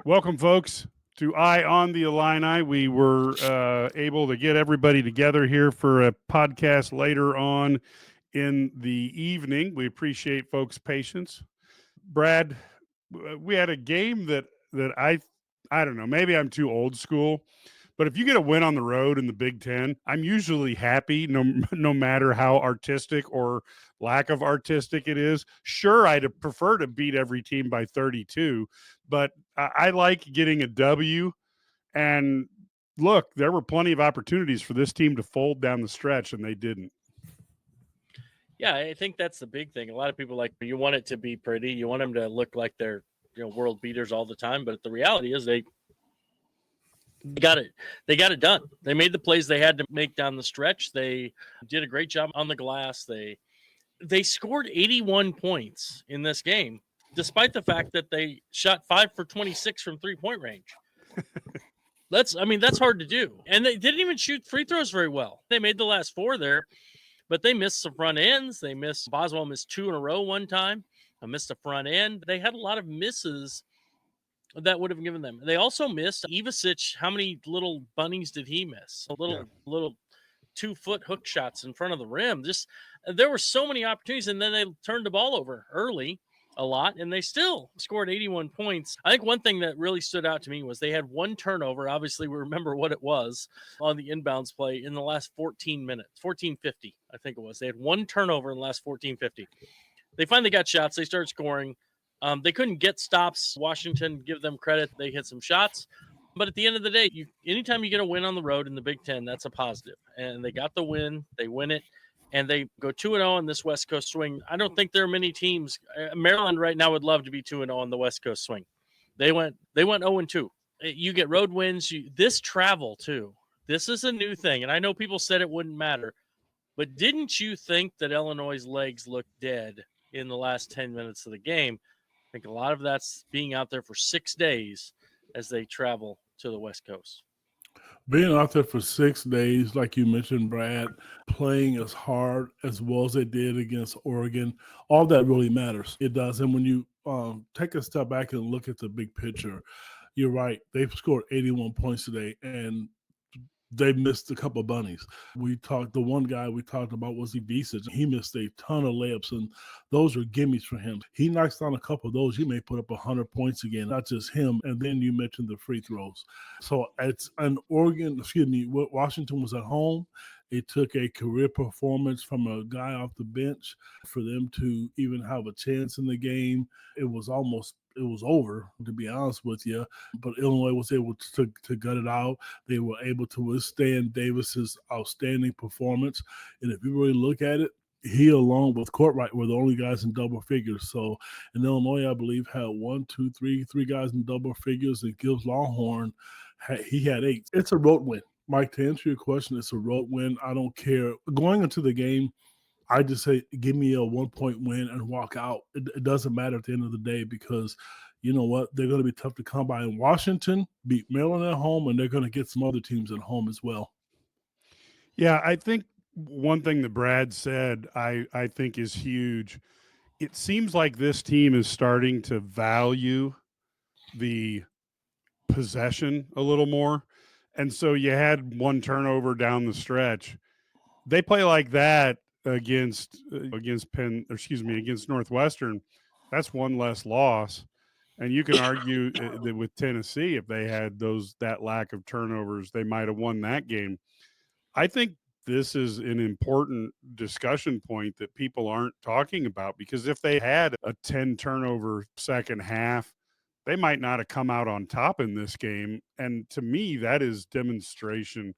Welcome, folks, to Eye on the Illini. We were able to get everybody together here for a podcast later on in the evening. We appreciate folks' patience. Brad, we had a game that I don't know, maybe I'm too old school, but if you get a win on the road in the Big Ten, I'm usually happy, no matter how artistic or lack of artistic it is. Sure, I'd prefer to beat every team by 32, but I like getting a W. And look, there were plenty of opportunities for this team to fold down the stretch, and they didn't. Yeah, I think that's the big thing. A lot of people you want it to be pretty, you want them to look like they're world beaters all the time, but the reality is they got it done. They made the plays they had to make down the stretch. They did a great job on the glass. They scored 81 points in this game, despite the fact that they shot 5 for 26 from 3-point range. That's hard to do. And they didn't even shoot free throws very well. They made the last 4 there, but they missed some front ends. Boswell missed 2 in a row one time. I missed a front end. They had a lot of misses that would have given them. They also missed Ivasic. How many little bunnies did he miss? Little 2-foot hook shots in front of the rim. There were so many opportunities, and then they turned the ball over early a lot, and they still scored 81 points. I think one thing that really stood out to me was they had one turnover. Obviously, we remember what it was on the inbounds play in the last 14 minutes, 14:50, I think it was. They had one turnover in the last 14:50. They finally got shots. They started scoring. They couldn't get stops. Washington, give them credit. They hit some shots. But at the end of the day, anytime you get a win on the road in the Big Ten, that's a positive. And they got the win. They win it. And they go 2-0 in this West Coast swing. I don't think there are many teams. Maryland right now would love to be 2-0 on the West Coast swing. They went 0-2. You get road wins. This travel, too. This is a new thing. And I know people said it wouldn't matter. But didn't you think that Illinois' legs looked dead in the last 10 minutes of the game? I think a lot of that's being out there for 6 days as they travel to the West Coast. Being out there for 6 days, like you mentioned, Brad, playing as hard as well as they did against Oregon, all that really matters. It does. And when you take a step back and look at the big picture, you're right. They've scored 81 points today, and they missed a couple of bunnies. The one guy we talked about was Ivasic. He missed a ton of layups, and those are gimmies for him. He knocks down a couple of those. He may put up 100 points again, not just him. And then you mentioned the free throws. So it's Washington was at home. It took a career performance from a guy off the bench for them to even have a chance in the game. It was over, to be honest with you. But Illinois was able to gut it out. They were able to withstand Davis's outstanding performance. And if you really look at it, he, along with Courtwright, were the only guys in double figures. So in Illinois, I believe, had three guys in double figures. And Gibbs Longhorn, he had 8. It's a road win. Mike, to answer your question, it's a road win. I don't care. Going into the game, I just say, give me a 1-point win and walk out. It doesn't matter at the end of the day, because you know what? They're going to be tough to come by. And Washington beat Maryland at home, and they're going to get some other teams at home as well. Yeah, I think one thing that Brad said I think is huge. It seems like this team is starting to value the possession a little more. And so you had one turnover down the stretch. They play like that against Northwestern. That's one less loss. And you can argue that with Tennessee, if they had that lack of turnovers, they might have won that game. I think this is an important discussion point that people aren't talking about, because if they had a 10 turnover second half, they might not have come out on top in this game. And to me, that is demonstration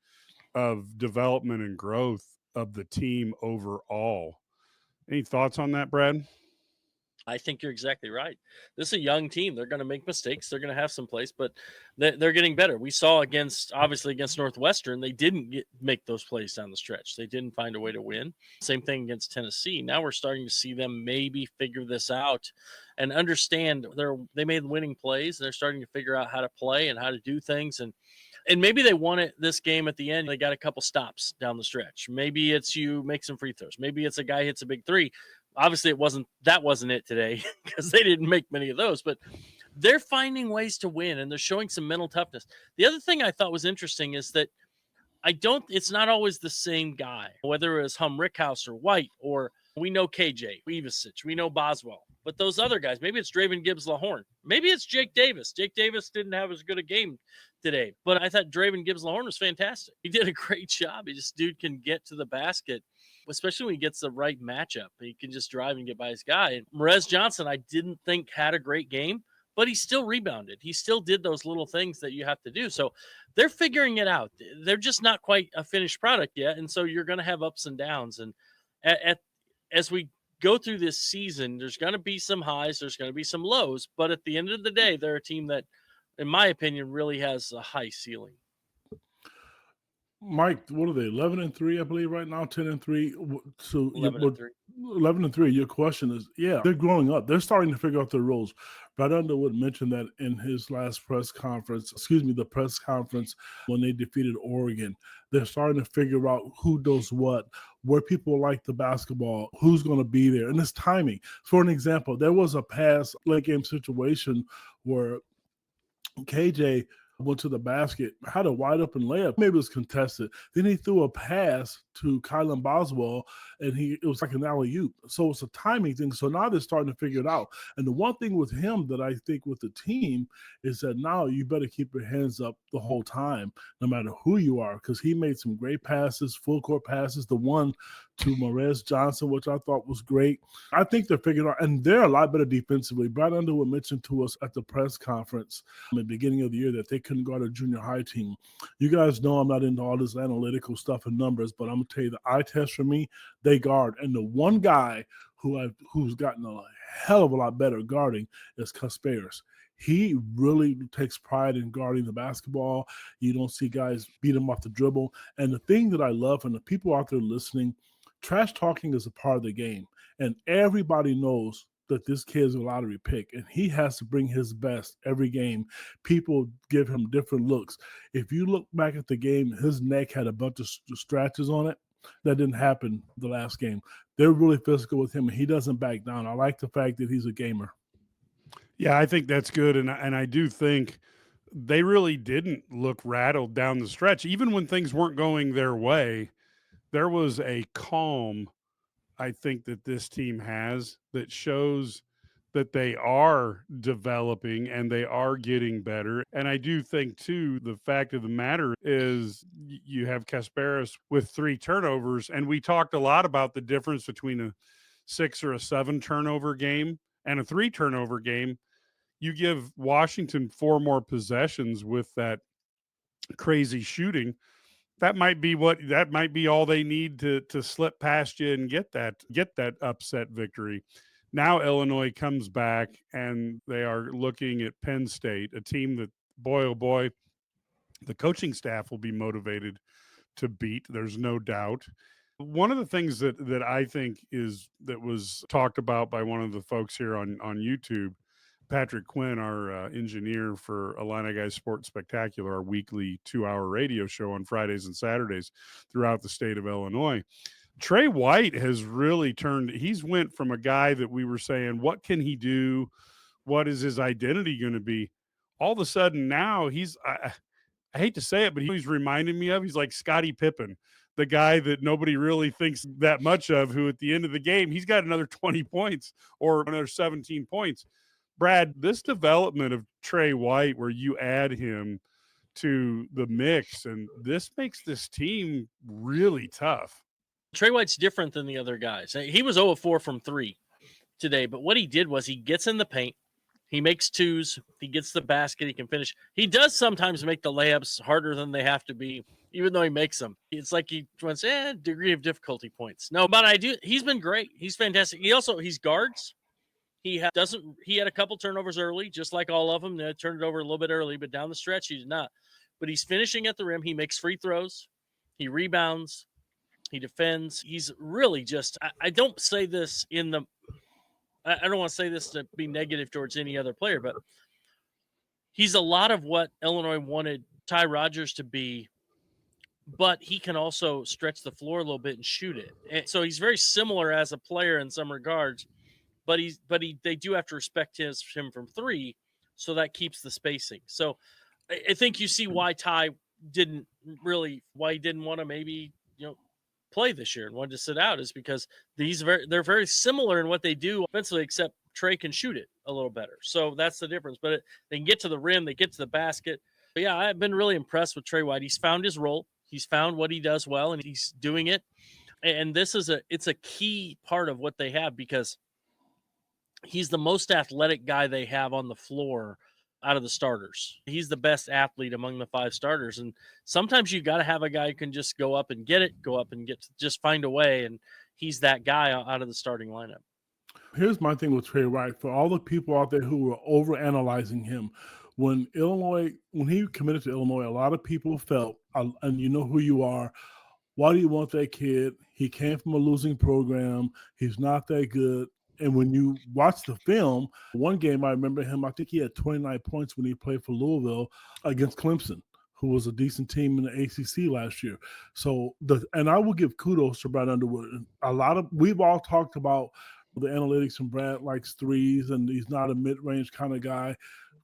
of development and growth of the team overall. Any thoughts on that, Brad? I think you're exactly right. This is a young team. They're going to make mistakes. They're going to have some plays, but they're getting better. We saw against Northwestern, they didn't make those plays down the stretch. They didn't find a way to win. Same thing against Tennessee. Now we're starting to see them maybe figure this out and understand they made winning plays. They're starting to figure out how to play and how to do things. And maybe they won it this game at the end. They got a couple stops down the stretch. Maybe it's you make some free throws. Maybe it's a guy hits a big three. Obviously, that wasn't it today, because they didn't make many of those. But they're finding ways to win, and they're showing some mental toughness. The other thing I thought was interesting is that it's not always the same guy, whether it was Rickhouse or White, or we know KJ, Ivasic, we know Boswell. But those other guys, maybe it's Draven Gibbs-Lahorn. Maybe it's Jake Davis. Jake Davis didn't have as good a game today, but I thought Draven Gibbs-Lahorn was fantastic. He did a great job. Dude can get to the basket, especially when he gets the right matchup. He can just drive and get by his guy. And Merez Johnson, I didn't think had a great game, but he still rebounded. He still did those little things that you have to do. So they're figuring it out. They're just not quite a finished product yet. And so you're going to have ups and downs. And as we go through this season, there's going to be some highs, there's going to be some lows. But at the end of the day, they're a team that, in my opinion, really has a high ceiling. Mike, what are they? 11-3, I believe, right now. 10-3. So 11-3. 11-3. Your question is, yeah, they're growing up. They're starting to figure out their roles. Brad Underwood mentioned that in his last press conference. The press conference when they defeated Oregon. They're starting to figure out who does what, where people like the basketball, who's going to be there, and it's timing. For an example, there was a past late game situation where KJ went to the basket, had a wide open layup. Maybe it was contested. Then he threw a pass to Kylan Boswell, and it was like an alley-oop. So it's a timing thing. So now they're starting to figure it out. And the one thing with him that I think with the team is that now you better keep your hands up the whole time, no matter who you are, because he made some great passes, full court passes. The one to Merez Johnson, which I thought was great. I think they're figuring out, and they're a lot better defensively. Brad Underwood mentioned to us at the press conference at the beginning of the year that they couldn't guard a junior high team. You guys know I'm not into all this analytical stuff and numbers, but I'm going to tell you the eye test for me, they guard. And the one guy who's gotten a hell of a lot better guarding is Casperas. He really takes pride in guarding the basketball. You don't see guys beat him off the dribble. And the thing that I love, and the people out there listening, trash talking is a part of the game. And everybody knows that this kid's a lottery pick, and he has to bring his best every game. People give him different looks. If you look back at the game, his neck had a bunch of scratches on it. That didn't happen the last game. They're really physical with him, and he doesn't back down. I like the fact that he's a gamer. Yeah, I think that's good, and I do think they really didn't look rattled down the stretch. Even when things weren't going their way, there was a calm, I think, that this team has that shows that they are developing and they are getting better. And I do think, too, the fact of the matter is you have Casperas with 3 turnovers, and we talked a lot about the difference between a 6 or a 7 turnover game and a 3 turnover game. You give Washington 4 more possessions with that crazy shooting. That might be all they need to slip past you and get that upset victory. Now Illinois comes back and they are looking at Penn State, a team that, boy, oh boy, the coaching staff will be motivated to beat. There's no doubt. One of the things that I think that was talked about by one of the folks here on YouTube, Patrick Quinn, our engineer for IlliniGuys Sports Spectacular, our weekly 2-hour radio show on Fridays and Saturdays throughout the state of Illinois. Trey White has really he's went from a guy that we were saying, what can he do? What is his identity going to be? All of a sudden now I hate to say it, but he's reminding me of, he's like Scottie Pippen, the guy that nobody really thinks that much of, who at the end of the game, he's got another 20 points or another 17 points. Brad, this development of Trey White, where you add him to the mix, and this makes this team really tough. Trey White's different than the other guys. He was 0 of 4 from 3 today, but what he did was he gets in the paint, he makes twos, he gets the basket, he can finish. He does sometimes make the layups harder than they have to be, even though he makes them. It's like he wants degree of difficulty points. No, but he's been great. He's fantastic. He's guards. He had a couple turnovers early, just like all of them. They turned it over a little bit early, but down the stretch, he did not. But he's finishing at the rim. He makes free throws. He rebounds. He defends. He's really just, I don't say this I don't want to say this to be negative towards any other player, but he's a lot of what Illinois wanted Ty Rodgers to be, but he can also stretch the floor a little bit and shoot it. And so he's very similar as a player in some regards. But they do have to respect him from 3. so that keeps the spacing. So I think you see why Ty didn't want to maybe play this year and wanted to sit out, is because they're very similar in what they do offensively, except Trey can shoot it a little better. So that's the difference. But they can get to the rim, they get to the basket. But yeah, I've been really impressed with Trey White. He's found his role. He's found what he does well, and he's doing it. And this is it's a key part of what they have, because he's the most athletic guy they have on the floor out of the starters. He's the best athlete among the 5 starters. And sometimes you got to have a guy who can just go up and just find a way. And he's that guy out of the starting lineup. Here's my thing with Trey Wright. For all the people out there who were overanalyzing him, when he committed to Illinois, a lot of people felt, and you know who you are, why do you want that kid? He came from a losing program. He's not that good. And when you watch the film, one game I remember him, I think he had 29 points when he played for Louisville against Clemson, who was a decent team in the ACC last year. So, and I will give kudos to Brad Underwood. We've all talked about the analytics, and Brad likes threes, and he's not a mid-range kind of guy.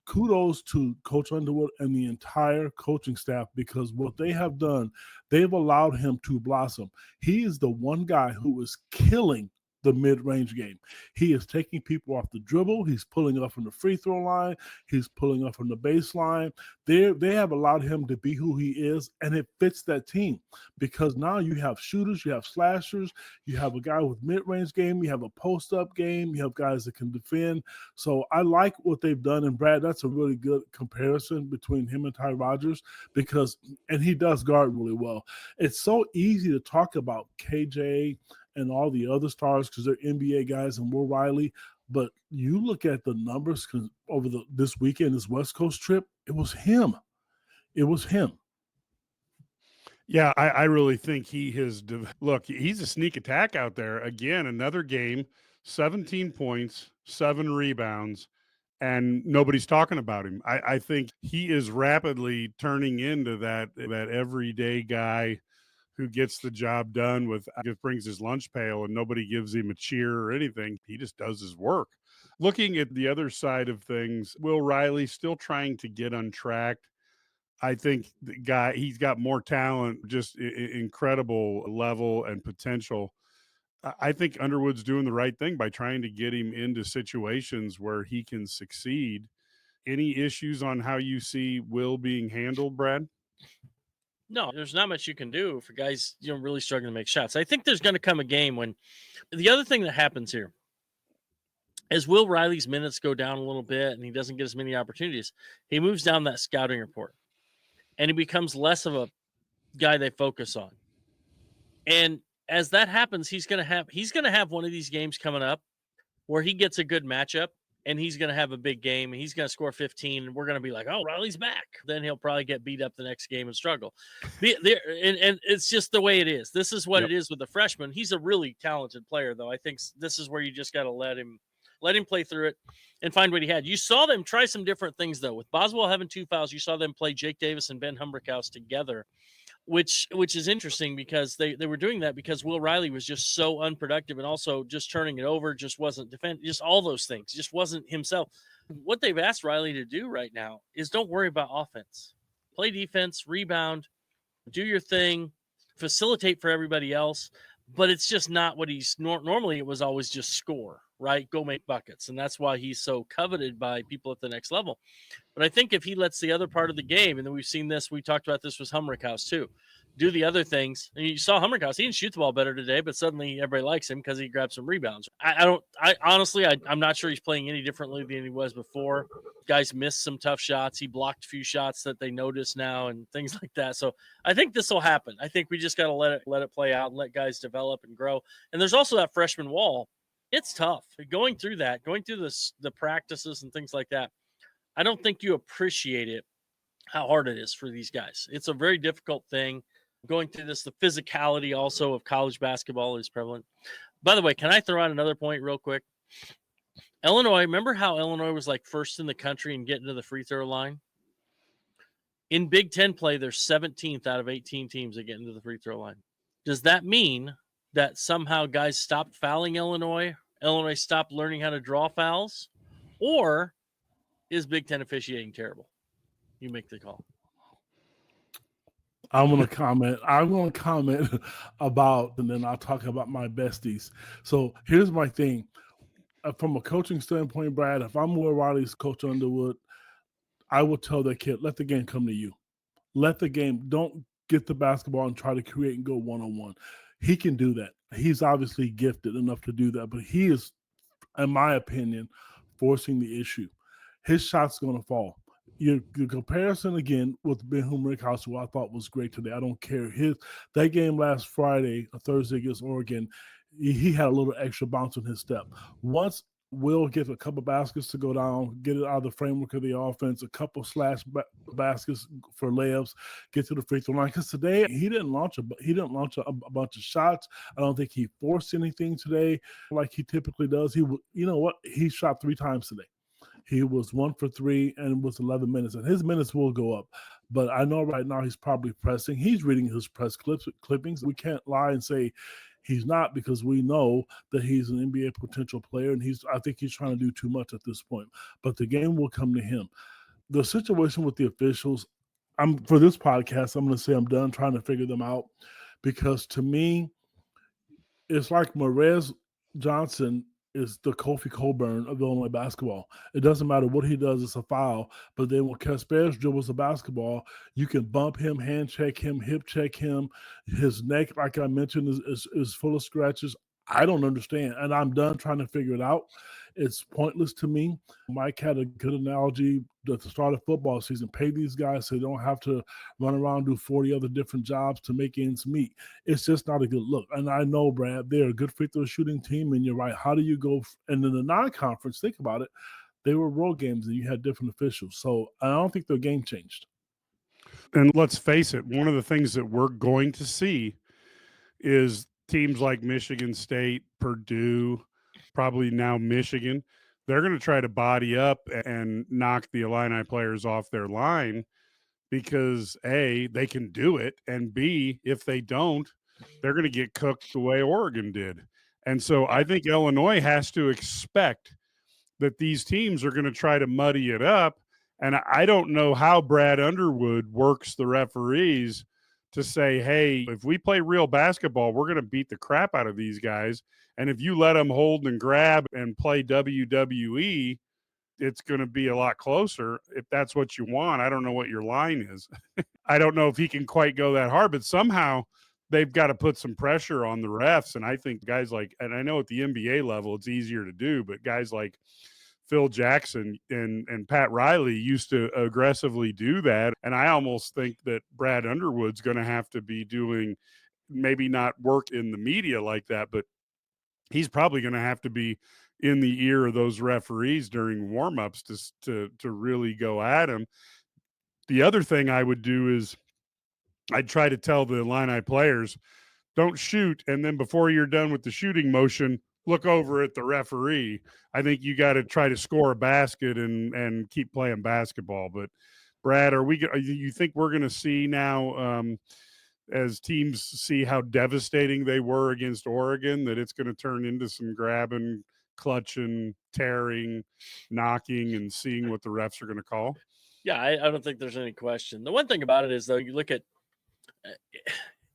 Kudos to Coach Underwood and the entire coaching staff, because what they have done, they've allowed him to blossom. He is the one guy who is killing the mid-range game. He is taking people off the dribble. He's pulling up from the free throw line. He's pulling up from the baseline. They have allowed him to be who he is, and it fits that team, because now you have shooters, you have slashers, you have a guy with mid-range game, you have a post-up game, you have guys that can defend. So I like what they've done, and Brad, that's a really good comparison between him and Ty Rodgers, and he does guard really well. It's so easy to talk about KJ and all the other stars because they're NBA guys and Will Riley. But you look at the numbers over this weekend, this West Coast trip, it was him. It was him. Yeah, I really think look, he's a sneak attack out there. Again, another game, 17 points, 7 rebounds, and nobody's talking about him. I think he is rapidly turning into that everyday guy who gets the job done just brings his lunch pail and nobody gives him a cheer or anything. He just does his work. Looking at the other side of things, Will Riley still trying to get untracked. I think he's got more talent, just incredible level and potential. I think Underwood's doing the right thing by trying to get him into situations where he can succeed. Any issues on how you see Will being handled, Brad? No, there's not much you can do for guys, really struggling to make shots. I think there's going to come a game when the other thing that happens here as Will Riley's minutes go down a little bit and he doesn't get as many opportunities, he moves down that scouting report and he becomes less of a guy they focus on. And as that happens, he's going to have one of these games coming up where he gets a good matchup and he's going to have a big game and he's going to score 15 and we're going to be like, oh, Riley's back. Then he'll probably get beat up the next game and struggle. And it's just the way it is. This is what it is with the freshman. He's a really talented player, though. I think this is where you just got to let him play through it and find what he had. You saw them try some different things, though. With Boswell having 2 fouls, you saw them play Jake Davis and Ben Humberkaus together, which is interesting because they were doing that because Will Riley was just so unproductive and also just turning it over, just wasn't defending, just all those things, just wasn't himself. What they've asked Riley to do right now is don't worry about offense. Play defense, rebound, do your thing, facilitate for everybody else, but it's just not what he's normally. It was always just score, right? Go make buckets, and that's why he's so coveted by people at the next level. But I think if he lets the other part of the game, and then we've seen this, we talked about this with Humberkaus too, do the other things. And you saw Humberkaus, he didn't shoot the ball better today, but suddenly everybody likes him because he grabbed some rebounds. I'm not sure he's playing any differently than he was before. Guys missed some tough shots. He blocked a few shots that they notice now and things like that. So I think this will happen. I think we just got to let it play out and let guys develop and grow. And there's also that freshman wall. It's tough going through the practices and things like that. I don't think you appreciate it, how hard it is for these guys. It's a very difficult thing. Going through this, the physicality also of college basketball is prevalent. By the way, can I throw out another point real quick? Illinois, remember how Illinois was like first in the country in getting to the free throw line? In Big Ten play, they're 17th out of 18 teams that get into the free throw line. Does that mean that somehow guys stopped fouling Illinois? Illinois stopped learning how to draw fouls? Or is Big Ten officiating terrible? You make the call. I'm going to comment about, and then I'll talk about my besties. So here's my thing. From a coaching standpoint, Brad, if I'm Will Riley's Coach Underwood, I would tell that kid, let the game come to you. Let the game, don't get the basketball and try to create and go one-on-one. He can do that. He's obviously gifted enough to do that, but he is, in my opinion, forcing the issue. His shot's going to fall. Your comparison again with Ben Rickhouse, who I thought was great today. I don't care. That game last Friday, or Thursday against Oregon, he had a little extra bounce on his step. Once Will get a couple baskets to go down, get it out of the framework of the offense, a couple slash baskets for layups, get to the free throw line. Because today he didn't launch a bunch of shots. I don't think he forced anything today like he typically does. He shot 3 times today. He was 1 for 3 and was 11 minutes, and his minutes will go up. But I know right now he's probably pressing. He's reading his press clippings. We can't lie and say he's not, because we know that he's an NBA potential player, and I think he's trying to do too much at this point. But the game will come to him. The situation with the officials, for this podcast, I'm going to say I'm done trying to figure them out, because to me, it's like Marez Johnson is the Kofi Coburn of Illinois basketball. It doesn't matter what he does, it's a foul. But then when Kasparovich dribbles the basketball, you can bump him, hand check him, hip check him. His neck, like I mentioned, is full of scratches. I don't understand, and I'm done trying to figure it out. It's pointless to me. Mike had a good analogy at the start of football season. Pay these guys so they don't have to run around and do 40 other different jobs to make ends meet. It's just not a good look. And I know, Brad, they're a good free throw shooting team, and you're right. How do you go? And in the non-conference, think about it, they were road games, and you had different officials. So I don't think their game changed. And let's face it, one of the things that we're going to see is teams like Michigan State, Purdue, probably now Michigan, they're going to try to body up and knock the Illini players off their line because A, they can do it, and B, if they don't, they're going to get cooked the way Oregon did. And so I think Illinois has to expect that these teams are going to try to muddy it up. And I don't know how Brad Underwood works the referees to say, hey, if we play real basketball, we're going to beat the crap out of these guys. And if you let them hold and grab and play WWE, it's going to be a lot closer. If that's what you want, I don't know what your line is. I don't know if he can quite go that hard, but somehow they've got to put some pressure on the refs. And I think guys like, and I know at the NBA level, it's easier to do, but guys like Phil Jackson and Pat Riley used to aggressively do that. And I almost think that Brad Underwood's going to have to be doing maybe not work in the media like that, but he's probably going to have to be in the ear of those referees during warmups to really go at him. The other thing I would do is I'd try to tell the Illini players, don't shoot, and then before you're done with the shooting motion, look over at the referee. I think you got to try to score a basket and keep playing basketball. But Brad, you think we're going to see now as teams see how devastating they were against Oregon, that it's going to turn into some grabbing, clutching, tearing, knocking, and seeing what the refs are going to call? Yeah, I don't think there's any question. The one thing about it is, though, you look at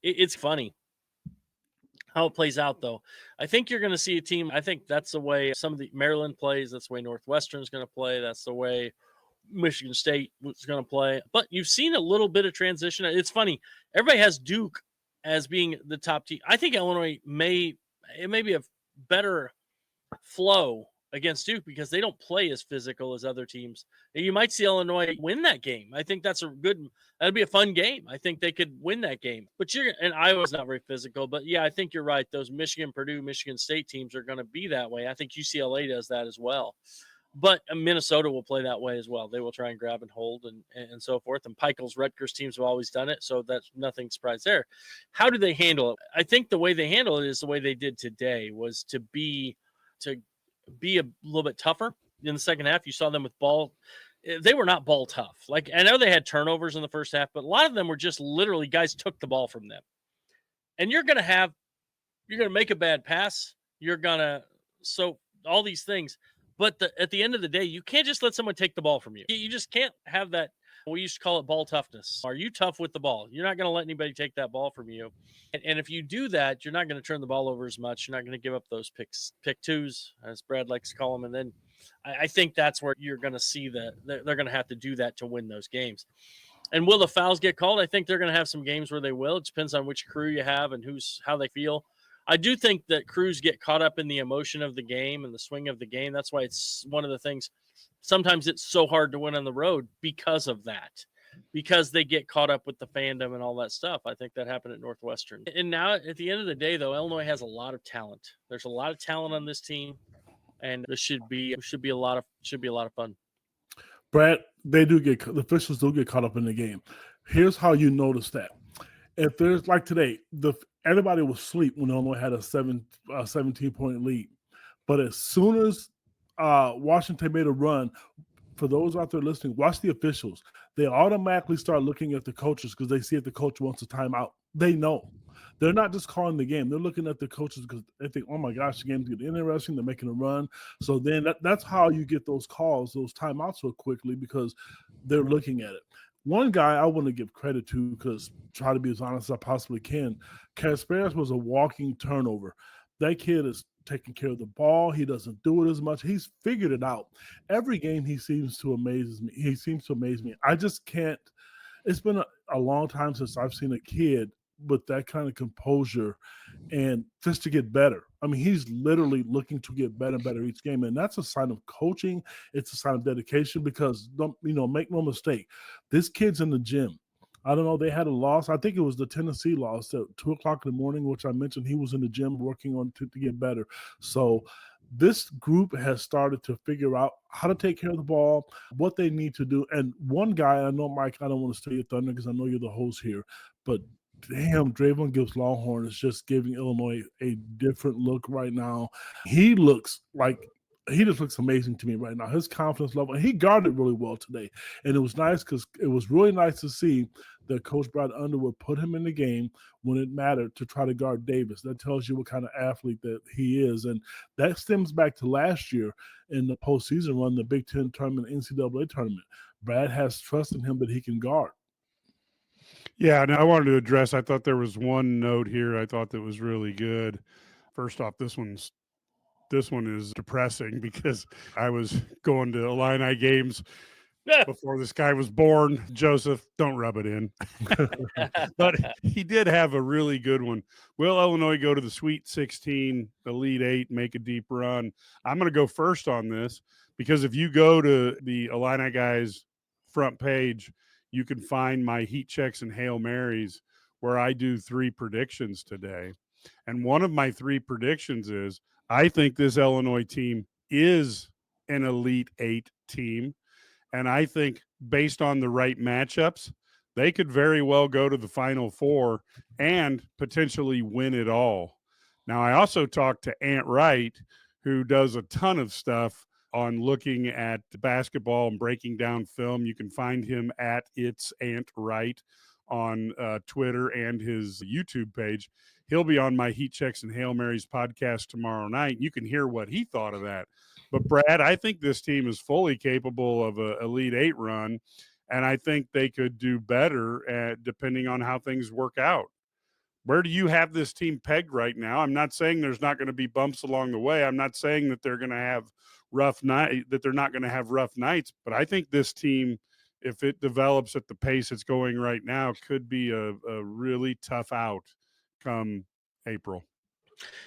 it's funny how it plays out, though. I think you're going to see a team. I think that's the way some of the Maryland plays. That's the way Northwestern is going to play. That's the way Michigan State is going to play. But you've seen a little bit of transition. It's funny. Everybody has Duke as being the top team. I think Illinois may be a better flow against Duke because they don't play as physical as other teams. You might see Illinois win that game. I think that'd be a fun game. I think they could win that game. But and Iowa's not very physical, but yeah, I think you're right. Those Michigan, Purdue, Michigan State teams are going to be that way. I think UCLA does that as well. But Minnesota will play that way as well. They will try and grab and hold and so forth. And Pikel's Rutgers teams have always done it, so that's nothing surprise there. How do they handle it? I think the way they handle it is the way they did today, was to be a little bit tougher in the second half. You saw them with ball. They were not ball tough. Like, I know they had turnovers in the first half, but a lot of them were just literally guys took the ball from them. And you're going to make a bad pass. So all these things. But at the end of the day, you can't just let someone take the ball from you. You just can't have that. We used to call it ball toughness. Are you tough with the ball? You're not going to let anybody take that ball from you. And if you do that, you're not going to turn the ball over as much. You're not going to give up those pick twos, as Brad likes to call them. And then I think that's where you're going to see that they're going to have to do that to win those games. And will the fouls get called? I think they're going to have some games where they will. It depends on which crew you have and how they feel. I do think that crews get caught up in the emotion of the game and the swing of the game. That's why it's one of the things. Sometimes it's so hard to win on the road because of that, because they get caught up with the fandom and all that stuff. I think that happened at Northwestern. And now at the end of the day, though, Illinois has a lot of talent. There's a lot of talent on this team, and this should be a lot of fun. Brad, the officials do get caught up in the game. Here's how you notice that. If there's like today, everybody was asleep when Illinois had a 17-point lead. But as soon as Washington made a run, for those out there listening, watch the officials. They automatically start looking at the coaches because they see if the coach wants a timeout. They know. They're not just calling the game. They're looking at the coaches because they think, oh, my gosh, the game's getting interesting. They're making a run. So then that's how you get those calls, those timeouts so quickly because they're looking at it. One guy I want to give credit to because try to be as honest as I possibly can. Kasparis was a walking turnover. That kid is taking care of the ball. He doesn't do it as much. He's figured it out. Every game he seems to amaze me. I just can't. It's been a long time since I've seen a kid with that kind of composure and just to get better. I mean, he's literally looking to get better and better each game. And that's a sign of coaching. It's a sign of dedication because, make no mistake, this kid's in the gym. I don't know. They had a loss. I think it was the Tennessee loss at 2 o'clock in the morning, which I mentioned he was in the gym working on to get better. So this group has started to figure out how to take care of the ball, what they need to do. And one guy, I know, Mike, I don't want to steal your thunder because I know you're the host here, but damn, Draven Gibbs Longhorn is just giving Illinois a different look right now. He just looks amazing to me right now. His confidence level, and he guarded really well today. And it was nice because it was really nice to see that Coach Brad Underwood put him in the game when it mattered to try to guard Davis. That tells you what kind of athlete that he is. And that stems back to last year in the postseason run, the Big Ten tournament, NCAA tournament. Brad has trust in him that he can guard. Yeah, and I wanted to address, I thought there was one note here I thought that was really good. First off, this one is depressing because I was going to Illini games before this guy was born. Joseph, don't rub it in. But he did have a really good one. Will Illinois go to the Sweet 16, Elite 8, make a deep run? I'm going to go first on this because if you go to the IlliniGuys front page, you can find my heat checks and Hail Marys where I do 3 predictions today. And one of my 3 predictions is I think this Illinois team is an Elite 8 team. And I think based on the right matchups, they could very well go to the Final Four and potentially win it all. Now, I also talked to Ant Wright, who does a ton of stuff on looking at basketball and breaking down film. You can find him at It's Ant Wright on Twitter and his YouTube page. He'll be on my Heat Checks and Hail Marys podcast tomorrow night. You can hear what he thought of that. But, Brad, I think this team is fully capable of an Elite 8 run, and I think they could do better depending on how things work out. Where do you have this team pegged right now? I'm not saying there's not going to be bumps along the way. I'm not saying that they're going to have they're not going to have rough nights, but I think this team, if it develops at the pace it's going right now, could be a really tough out come April.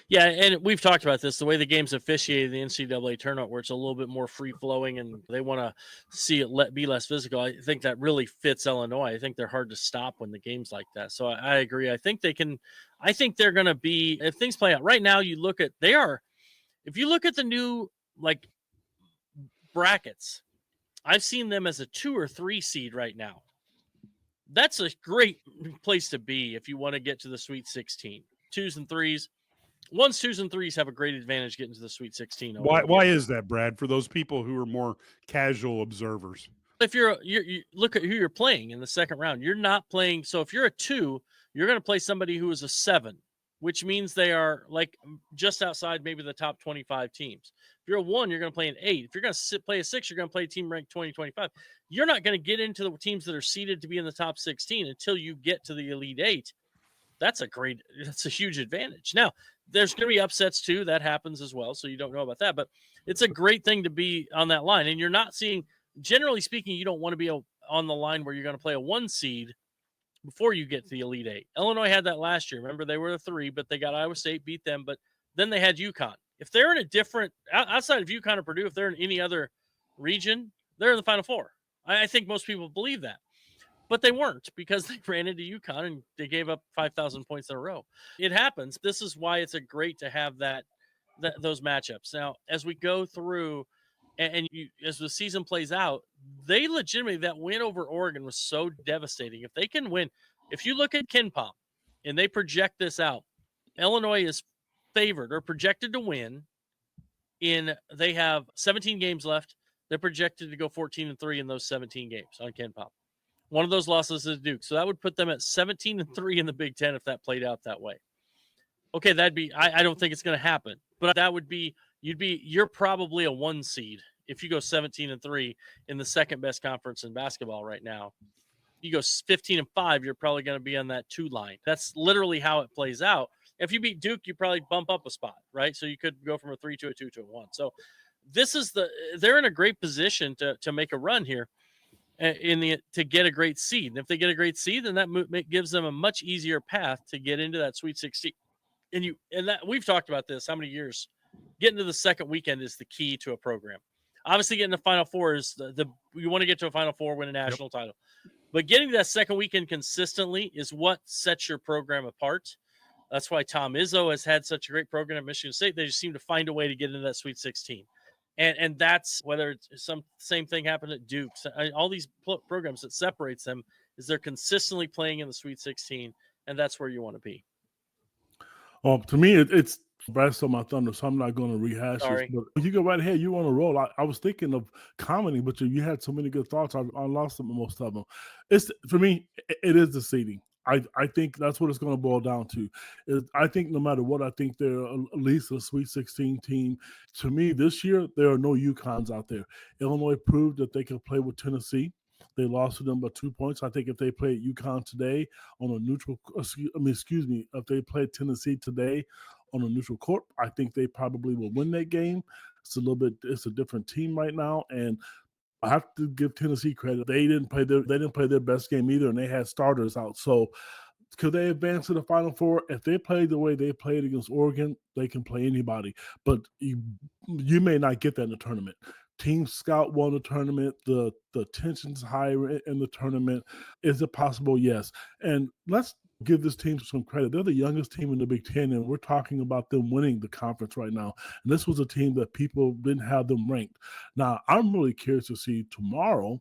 Yeah, and we've talked about this, the way the game's officiated in the NCAA tournament, where it's a little bit more free-flowing and they want to see it be less physical. I think that really fits Illinois. I think they're hard to stop when the game's like that. So I agree. I think they're going to be, if things play out. Right now, if you look at the new, brackets, I've seen them as a 2 or 3 seed right now. That's a great place to be if you want to get to the Sweet 16. 2s and 3s. 1s, 2s, and 3s have a great advantage getting to the Sweet 16. Why is that, Brad? For those people who are more casual observers. If you look at who you're playing in the second round, you're not playing. So if you're a 2, you're going to play somebody who is a 7, which means they are like just outside maybe the top 25 teams. If you're a 1, you're going to play an 8. If you're going to play a 6, you're going to play a team ranked 2025. You're not going to get into the teams that are seeded to be in the top 16 until you get to the Elite 8. That's a huge advantage. Now, there's going to be upsets too. That happens as well. So you don't know about that, but it's a great thing to be on that line. And you're not seeing, generally speaking, you don't want to be on the line where you're going to play a 1 seed before you get to the Elite 8. Illinois had that last year. Remember, they were a 3, but they got Iowa State, beat them, but then they had UConn. If they're in a different, outside of UConn or Purdue, if they're in any other region, they're in the Final Four. I think most people believe that. But they weren't, because they ran into UConn and they gave up 5,000 points in a row. It happens. This is why it's great to have those matchups. Now, as we go through as the season plays out, they legitimately, that win over Oregon was so devastating. If they can win, if you look at KenPom and they project this out, Illinois is favored or projected to win they have 17 games left. They're projected to go 14-3 in those 17 games on KenPom. One of those losses is Duke. So that would put them at 17-3 in the Big Ten if that played out that way. Okay, that'd be, I don't think it's going to happen, but that would be, you're probably a 1 seed if you go 17-3 in the second best conference in basketball right now. You go 15-5, you're probably going to be on that 2 line. That's literally how it plays out. If you beat Duke, you probably bump up a spot, right? So you could go from a 3 to a 2 to a 1. So they're in a great position to make a run here. To get a great seed. And if they get a great seed, then that gives them a much easier path to get into that Sweet 16. And that we've talked about this how many years. Getting to the second weekend is the key to a program. Obviously, getting to Final Four is you want to get to a Final Four, win a national title. But getting to that second weekend consistently is what sets your program apart. That's why Tom Izzo has had such a great program at Michigan State. They just seem to find a way to get into that Sweet 16. And that's whether it's some same thing happened at Duke. All these programs that separates them is they're consistently playing in the Sweet 16, and that's where you want to be. Well, to me, it's Brad stole my thunder, so I'm not going to rehash Sorry. this. But you go right ahead. You on a roll. I was thinking of commenting, but you had so many good thoughts. I lost most of them. For me, it is the seeding. I think that's what it's going to boil down to. I think no matter what, I think they're at least a Sweet 16 team. To me, this year, there are no UConns out there. Illinois proved that they could play with Tennessee. They lost to them by 2 points. I think if they played UConn today on a neutral, if they played Tennessee today on a neutral court, I think they probably will win that game. It's a different team right now, and I have to give Tennessee credit. They didn't play their best game either, and they had starters out. So could they advance to the Final Four? If they played the way they played against Oregon, they can play anybody. But you may not get that in the tournament. Team Scout won the tournament. The tension's higher in the tournament. Is it possible? Yes. And let's give this team some credit. They're the youngest team in the Big Ten, and we're talking about them winning the conference right now. And this was a team that people didn't have them ranked. Now, I'm really curious to see tomorrow,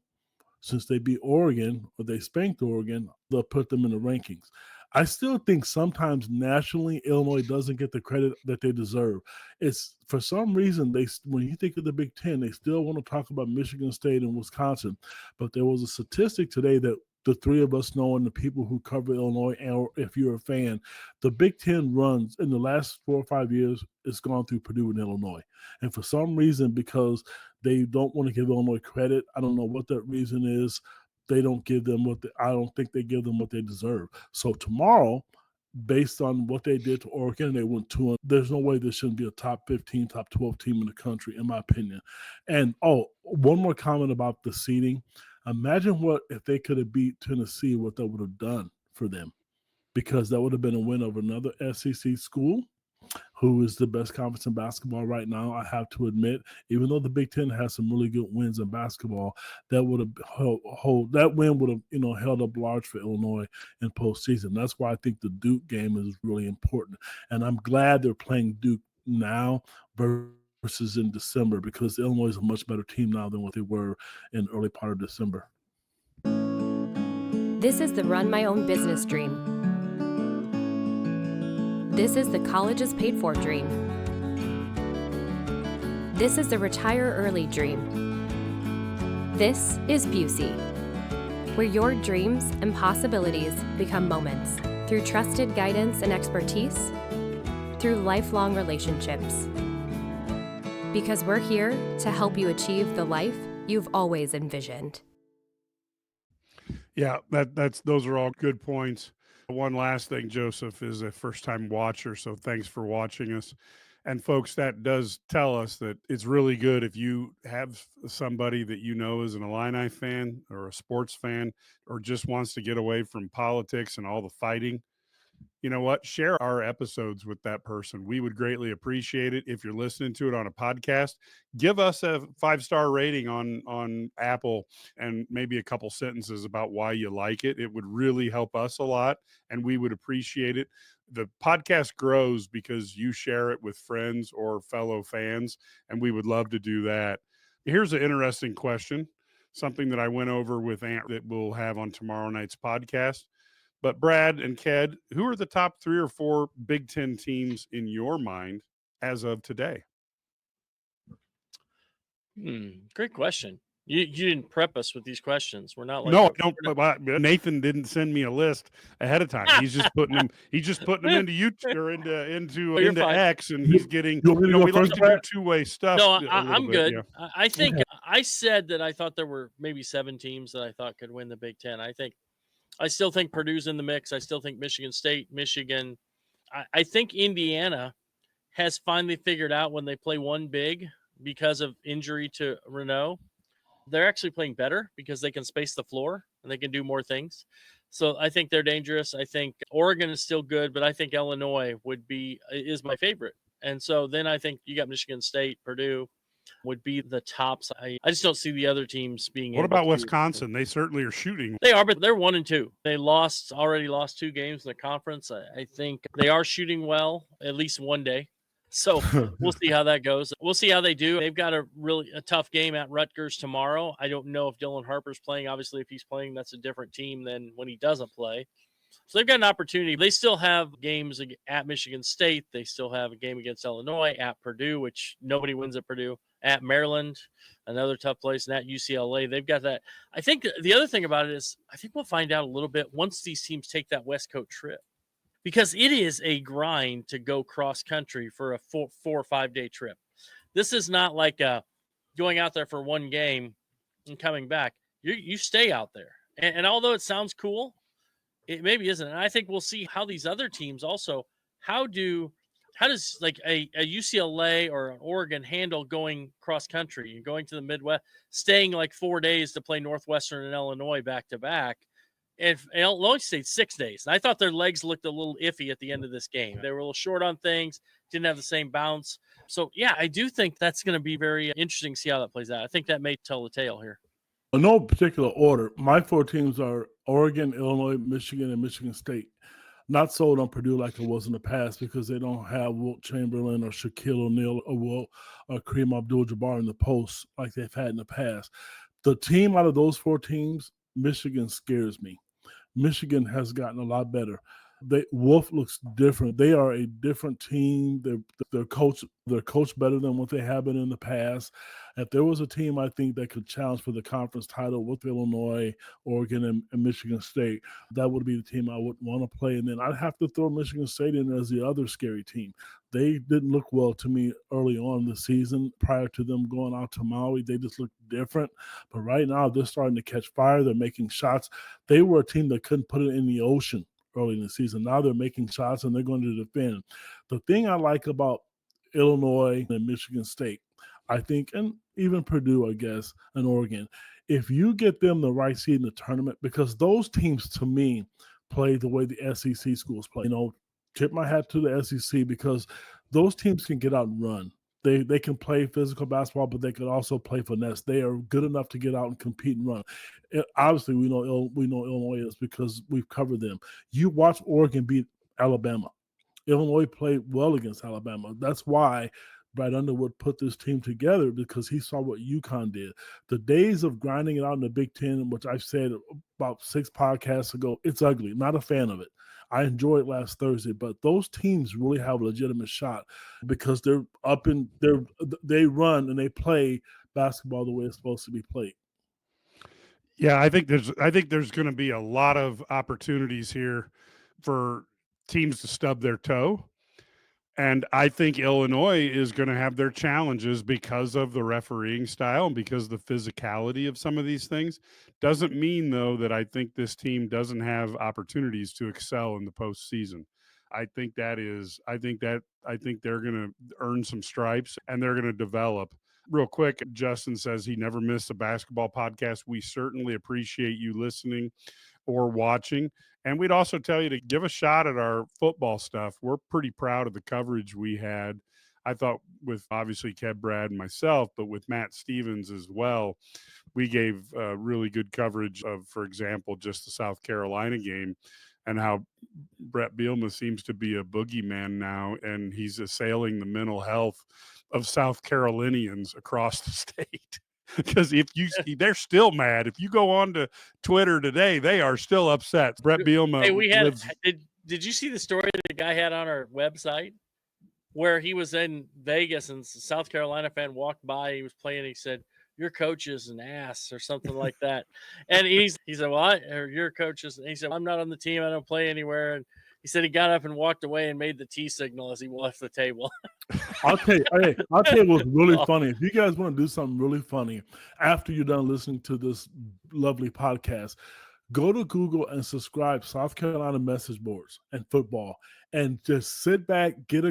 since they beat Oregon or they spanked Oregon, they'll put them in the rankings. I still think sometimes nationally, Illinois doesn't get the credit that they deserve. It's for some reason, when you think of the Big Ten, they still want to talk about Michigan State and Wisconsin. But there was a statistic today that the three of us know, and the people who cover Illinois, and if you're a fan, the Big Ten runs in the last 4 or 5 years, it's gone through Purdue and Illinois. And for some reason, because they don't want to give Illinois credit, I don't know what that reason is, they don't give them I don't think they give them what they deserve. So tomorrow, based on what they did to Oregon, they went 2-0. There's no way this shouldn't be a top 15, top 12 team in the country, in my opinion. And, one more comment about the seeding. Imagine if they could have beat Tennessee, what that would have done for them, because that would have been a win over another SEC school who is the best conference in basketball right now. I have to admit, even though the Big Ten has some really good wins in basketball, that would have that win would have held up large for Illinois in postseason. That's why I think the Duke game is really important, and I'm glad they're playing Duke now versus in December, because Illinois is a much better team now than what they were in the early part of December. This is the run my own business dream. This is the college is paid for dream. This is the retire early dream. This is Busey, where your dreams and possibilities become moments through trusted guidance and expertise, through lifelong relationships. Because we're here to help you achieve the life you've always envisioned. Yeah, those are all good points. One last thing, Joseph is a first-time watcher, so thanks for watching us. And folks, that does tell us that it's really good if you have somebody that you know is an Illini fan or a sports fan or just wants to get away from politics and all the fighting. You know what? Share our episodes with that person. We would greatly appreciate it. If you're listening to it on a podcast, give us a 5-star rating on Apple and maybe a couple sentences about why you like it. It would really help us a lot, and we would appreciate it. The podcast grows because you share it with friends or fellow fans, and we would love to do that. Here's an interesting question, something that I went over with Ant that we'll have on tomorrow night's podcast. But Brad and Ked, who are the top 3 or 4 Big Ten teams in your mind as of today? Great question. You didn't prep us with these questions. We're not like No, I don't. But Nathan didn't send me a list ahead of time. He's just putting them. He's just putting them into YouTube or into fine. X, and he's getting. You want me to go we like first, to do Brad? two-way stuff. No, a little I'm bit, good. yeah. I think I said that I thought there were maybe 7 teams that I thought could win the Big Ten. I still think Purdue's in the mix. I still think Michigan State, Michigan. I think Indiana has finally figured out when they play one big because of injury to Renault, they're actually playing better because they can space the floor and they can do more things. So I think they're dangerous. I think Oregon is still good, but I think Illinois is my favorite. And so then I think you got Michigan State, Purdue would be the tops. I just don't see the other teams being. What about Wisconsin? They certainly are shooting. They are, but they're 1-2. They already lost 2 games in the conference. I think they are shooting well, at least one day. So we'll see how that goes. We'll see how they do. They've got a tough game at Rutgers tomorrow. I don't know if Dylan Harper's playing. Obviously, if he's playing, that's a different team than when he doesn't play. So they've got an opportunity. They still have games at Michigan State. They still have a game against Illinois, at Purdue, which nobody wins at Purdue, at Maryland, another tough place, and at UCLA. They've got that. I think the other thing about it is I think we'll find out a little bit once these teams take that West Coast trip, because it is a grind to go cross country for a 4 or 5 day trip. This is not like going out there for one game and coming back. You stay out there. And although it sounds cool, it maybe isn't. And I think we'll see how these other teams also, how does like a UCLA or an Oregon handle going cross country and going to the Midwest, staying like 4 days to play Northwestern and Illinois back to back. If Illinois stayed 6 days, and I thought their legs looked a little iffy at the end of this game. They were a little short on things, didn't have the same bounce. So yeah, I do think that's going to be very interesting to see how that plays out. I think that may tell the tale here. In no particular order, my 4 teams are Oregon, Illinois, Michigan, and Michigan State. Not sold on Purdue like it was in the past because they don't have Wilt Chamberlain or Shaquille O'Neal or Kareem Abdul-Jabbar in the post like they've had in the past. The team out of those 4 teams, Michigan scares me. Michigan has gotten a lot better. Wolf looks different. They are a different team. They're coached better than what they have been in the past. If there was a team I think that could challenge for the conference title with Illinois, Oregon, and Michigan State, that would be the team I would want to play. And then I'd have to throw Michigan State in as the other scary team. They didn't look well to me early on in the season prior to them going out to Maui. They just looked different. But right now they're starting to catch fire. They're making shots. They were a team that couldn't put it in the ocean early in the season. Now they're making shots and they're going to defend. The thing I like about Illinois and Michigan State, I think, and even Purdue, I guess, and Oregon, if you get them the right seed in the tournament, because those teams to me play the way the SEC schools play. Tip my hat to the SEC because those teams can get out and run. They can play physical basketball, but they can also play finesse. They are good enough to get out and compete and run. Obviously, we know Illinois is because we've covered them. You watch Oregon beat Alabama. Illinois played well against Alabama. That's why Brad Underwood put this team together, because he saw what UConn did. The days of grinding it out in the Big Ten, which I've said about 6 podcasts ago, it's ugly. Not a fan of it. I enjoyed last Thursday, but those teams really have a legitimate shot because they're up and they run and they play basketball the way it's supposed to be played. Yeah, I think there's going to be a lot of opportunities here for teams to stub their toe. And I think Illinois is going to have their challenges because of the refereeing style and because of the physicality of some of these things. Doesn't mean, though, that I think this team doesn't have opportunities to excel in the postseason. I think they're going to earn some stripes and they're going to develop. Real quick, Justin says he never missed a basketball podcast. We certainly appreciate you listening or watching. And we'd also tell you to give a shot at our football stuff. We're pretty proud of the coverage we had. I thought with obviously Kev, Brad, and myself, but with Matt Stevens as well, we gave really good coverage of, for example, just the South Carolina game and how Brett Bielema seems to be a boogeyman now, and he's assailing the mental health of South Carolinians across the state. Because they're still mad. If you go on to Twitter today, they are still upset. Brett Bielema. Hey, did you see the story that the guy had on our website where he was in Vegas and a South Carolina fan walked by, he was playing, he said, "Your coach is an ass," or something like that. And he said, "Well, your coach is," and he said, "I'm not on the team. I don't play anywhere." And he said he got up and walked away and made the T signal as he left the table. I'll tell you what's really funny. If you guys want to do something really funny after you're done listening to this lovely podcast, go to Google and subscribe South Carolina message boards and football, and just sit back, get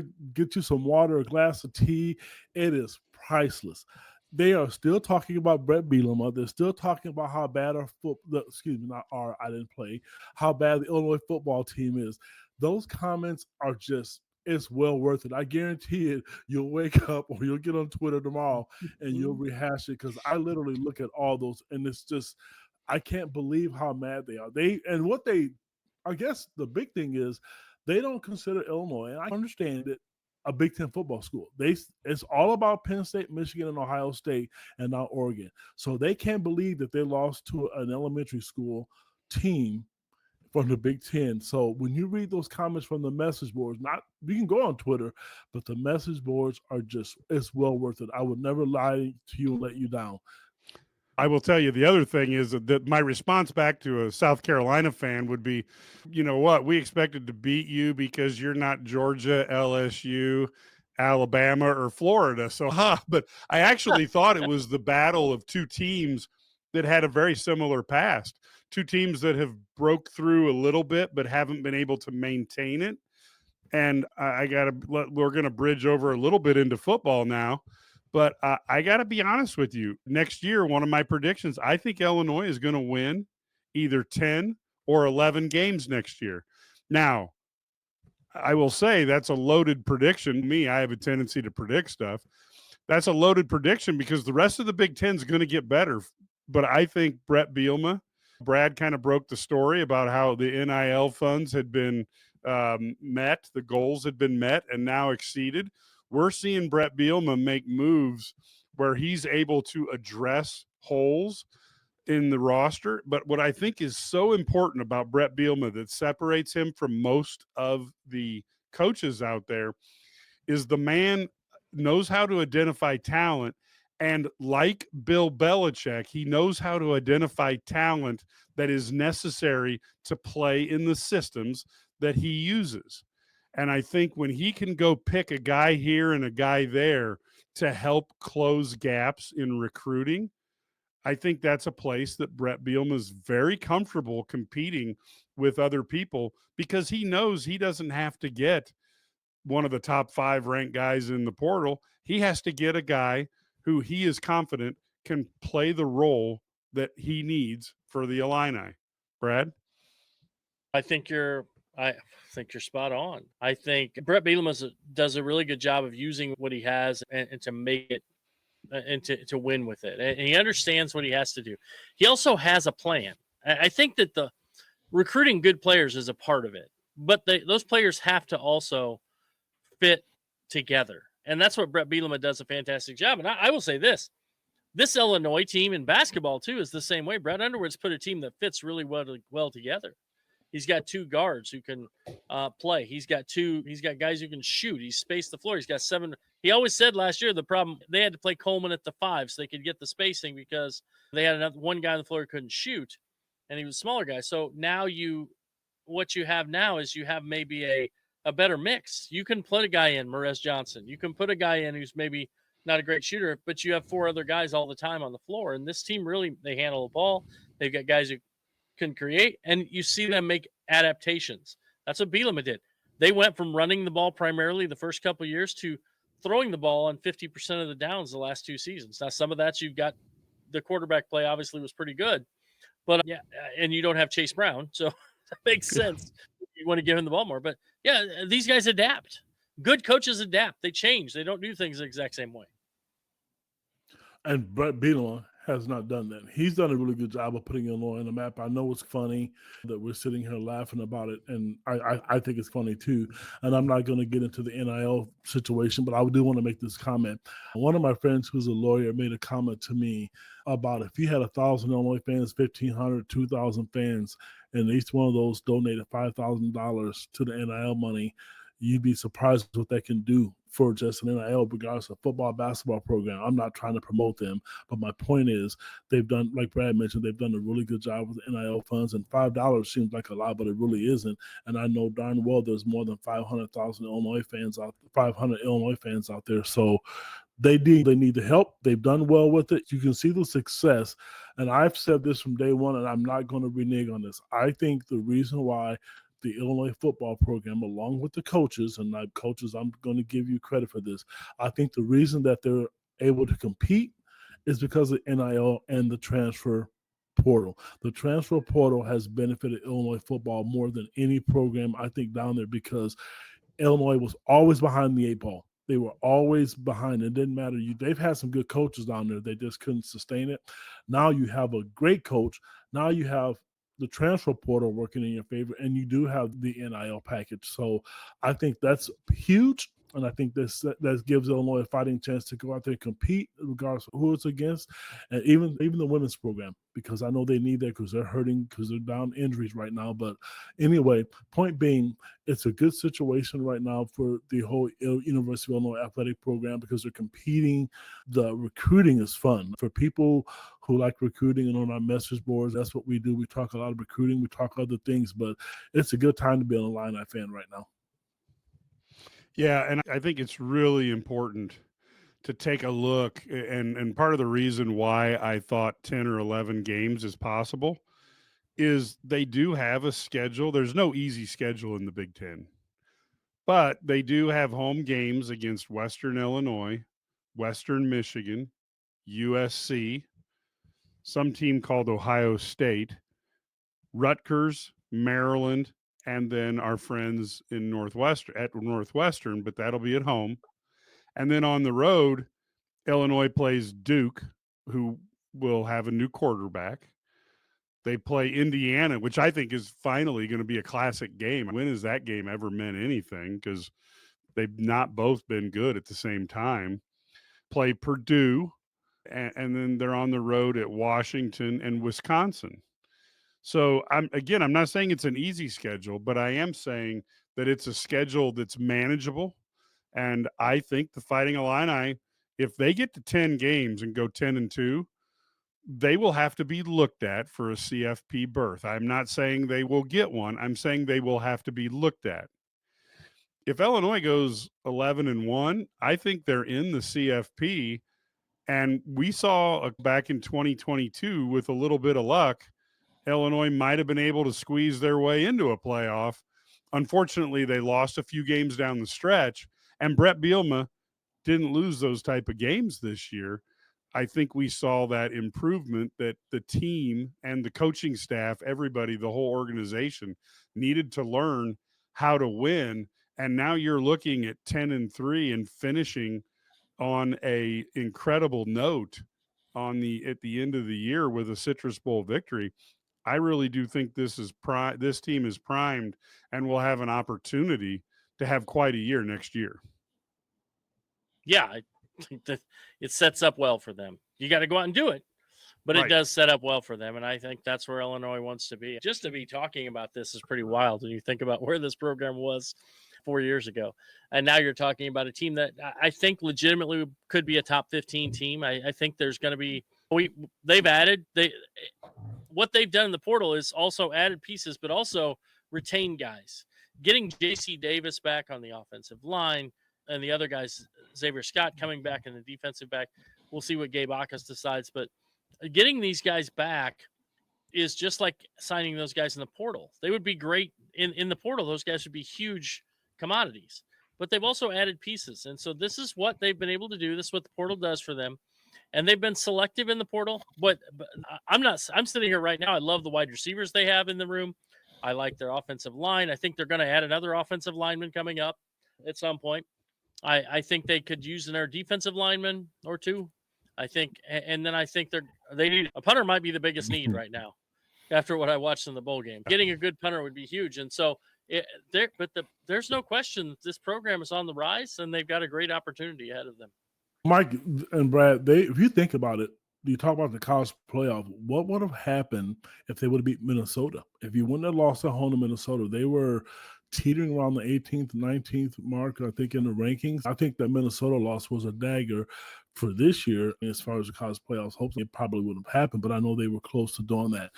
you some water, a glass of tea. It is priceless. They are still talking about Brett Bielema. They're still talking about how bad how bad the Illinois football team is. Those comments are just, it's well worth it. I guarantee it. You'll wake up or you'll get on Twitter tomorrow and you'll rehash it, because I literally look at all those and it's just, I can't believe how mad they are. I guess the big thing is they don't consider Illinois, and I understand it, a Big Ten football school. It's all about Penn State, Michigan, and Ohio State, and now Oregon. So they can't believe that they lost to an elementary school team from the Big Ten. So when you read those comments from the message boards, you can go on Twitter, but the message boards are just, it's well worth it. I would never lie to you and let you down. I will tell you the other thing is that my response back to a South Carolina fan would be, you know what, we expected to beat you because you're not Georgia, LSU, Alabama, or Florida. So, but I actually thought it was the battle of two teams that had a very similar past. Two teams that have broke through a little bit, but haven't been able to maintain it. And we're going to bridge over a little bit into football now. But I got to be honest with you. Next year, one of my predictions, I think Illinois is going to win either 10 or 11 games next year. Now, I will say that's a loaded prediction. I have a tendency to predict stuff. That's a loaded prediction because the rest of the Big Ten is going to get better. But I think Brett Bielema, Brad kind of broke the story about how the NIL funds had been met, the goals had been met and now exceeded. We're seeing Brett Bielema make moves where he's able to address holes in the roster. But what I think is so important about Brett Bielema that separates him from most of the coaches out there is the man knows how to identify talent. And like Bill Belichick, he knows how to identify talent that is necessary to play in the systems that he uses. And I think when he can go pick a guy here and a guy there to help close gaps in recruiting, I think that's a place that Brett Bielema is very comfortable competing with other people because he knows he doesn't have to get one of the top 5 ranked guys in the portal. He has to get a guy who he is confident can play the role that he needs for the Illini. Brad? I think you're spot on. I think Brett Bielema does a really good job of using what he has and to make it and to win with it. And he understands what he has to do. He also has a plan. I think that the recruiting good players is a part of it, but those players have to also fit together. And that's what Brett Bielema does a fantastic job. And I will say this Illinois team in basketball too is the same way. Brad Underwood's put a team that fits really well together. He's got 2 guards who can play. He's got guys who can shoot. He's spaced the floor. He's got 7. He always said last year the problem, they had to play Coleman at the 5 so they could get the spacing because they had one guy on the floor who couldn't shoot, and he was a smaller guy. So now what you have now is you have maybe a better mix. You can put a guy in, Marez Johnson. You can put a guy in who's maybe not a great shooter, but you have 4 other guys all the time on the floor. And this team really, they handle the ball. They've got guys who can create, and you see them make adaptations. That's what Bielema did. They went from running the ball primarily the first couple of years to throwing the ball on 50% of the downs the last 2 seasons. Now, some of that you've got the quarterback play obviously was pretty good, but yeah, and you don't have Chase Brown, so that makes sense. You want to give him the ball more, but yeah, these guys adapt. Good coaches adapt. They change. They don't do things the exact same way. And Brett Bielema has not done that. He's done a really good job of putting Illinois on the map. I know it's funny that we're sitting here laughing about it, and I think it's funny too. And I'm not going to get into the NIL situation, but I do want to make this comment. One of my friends who's a lawyer made a comment to me about if you had 1,000 Illinois fans, 1,500, 2,000 fans, and each one of those donated $5,000 to the NIL money, you'd be surprised what that can do for just an NIL, regardless of football, basketball program. I'm not trying to promote them, but my point is they've done, like Brad mentioned, they've done a really good job with the NIL funds, and $5 seems like a lot, but it really isn't. And I know darn well there's more than 500,000 Illinois fans out, 500 Illinois fans out there. So they need the help. They've done well with it. You can see the success. And I've said this from day one, and I'm not going to renege on this. I think the reason why the Illinois football program, along with the coaches, and coaches, I'm going to give you credit for this. I think the reason that they're able to compete is because of NIL and the transfer portal. The transfer portal has benefited Illinois football more than any program, I think, down there, because Illinois was always behind the 8 ball. They were always behind. It didn't matter. They've had some good coaches down there. They just couldn't sustain it. Now you have a great coach. Now you have the transfer portal working in your favor, and you do have the NIL package. So I think that's huge, and I think that gives Illinois a fighting chance to go out there and compete regardless of who it's against, and even the women's program, because I know they need that because they're hurting, because they're down injuries right now. But anyway, point being, it's a good situation right now for the whole University of Illinois athletic program because they're competing. The recruiting is fun for people who like recruiting, and on our message boards, that's what we do. We talk a lot of recruiting, we talk other things, but it's a good time to be an Illini fan right now. Yeah, and I think it's really important to take a look, and part of the reason why I thought 10 or 11 games is possible is they do have a schedule. There's no easy schedule in the Big Ten, but they do have home games against Western Illinois, Western Michigan, USC, some team called Ohio State, Rutgers, Maryland, and then our friends in Northwestern, but that'll be at home. And then on the road, Illinois plays Duke, who will have a new quarterback. They play Indiana, which I think is finally going to be a classic game. When has that game ever meant anything? Because they've not both been good at the same time. Play Purdue, and then they're on the road at Washington and Wisconsin. So I'm not saying it's an easy schedule, but I am saying that it's a schedule that's manageable. And I think the Fighting Illini, if they get to 10 games and go 10-2, they will have to be looked at for a CFP berth. I'm not saying they will get one. I'm saying they will have to be looked at. If Illinois goes 11-1, I think they're in the CFP. And we saw back in 2022, with a little bit of luck, Illinois might have been able to squeeze their way into a playoff. Unfortunately, they lost a few games down the stretch, and Brett Bielema didn't lose those type of games this year. I think we saw that improvement that the team and the coaching staff, everybody, the whole organization needed to learn how to win. And now you're looking at 10-3 and finishing on a incredible note at the end of the year with a Citrus Bowl victory. I really do think this team is primed and will have an opportunity to have quite a year next year. Yeah, I think that it sets up well for them. You got to go out and do it, but Right. It does set up well for them, and I think that's where Illinois wants to be. Just to be talking about this is pretty wild when you think about where this program was 4 years ago, and now you're talking about a team that I think legitimately could be a top 15 team. I think there's going to be what they've done in the portal is also added pieces, but also retained guys. getting J.C. Davis back on the offensive line and the other guys, Xavier Scott coming back in the defensive back. We'll see what Gabe Akers decides, but getting these guys back is just like signing those guys in the portal. They would be great in the portal. Those guys would be huge commodities, but they've also added pieces. And so this is what they've been able to do. This is what the portal does for them. And they've been selective in the portal, but I'm sitting here right now. I love the wide receivers they have in the room. I like their offensive line. I think they're going to add another offensive lineman coming up at some point. I think they could use their defensive lineman or two. I think, and then I think they need a punter. Might be the biggest need right now after what I watched in the bowl game. Getting a good punter would be huge. And so there's no question this program is on the rise and they've got a great opportunity ahead of them. Mike and Brad, if you think about it, you talk about the college playoff, what would have happened if they would have beat Minnesota? If you wouldn't have lost at home to Minnesota, they were teetering around the 18th, 19th mark, I think, in the rankings. I think that Minnesota loss was a dagger for this year as far as the college playoffs. Hopefully it probably wouldn't have happened, but I know they were close to doing that.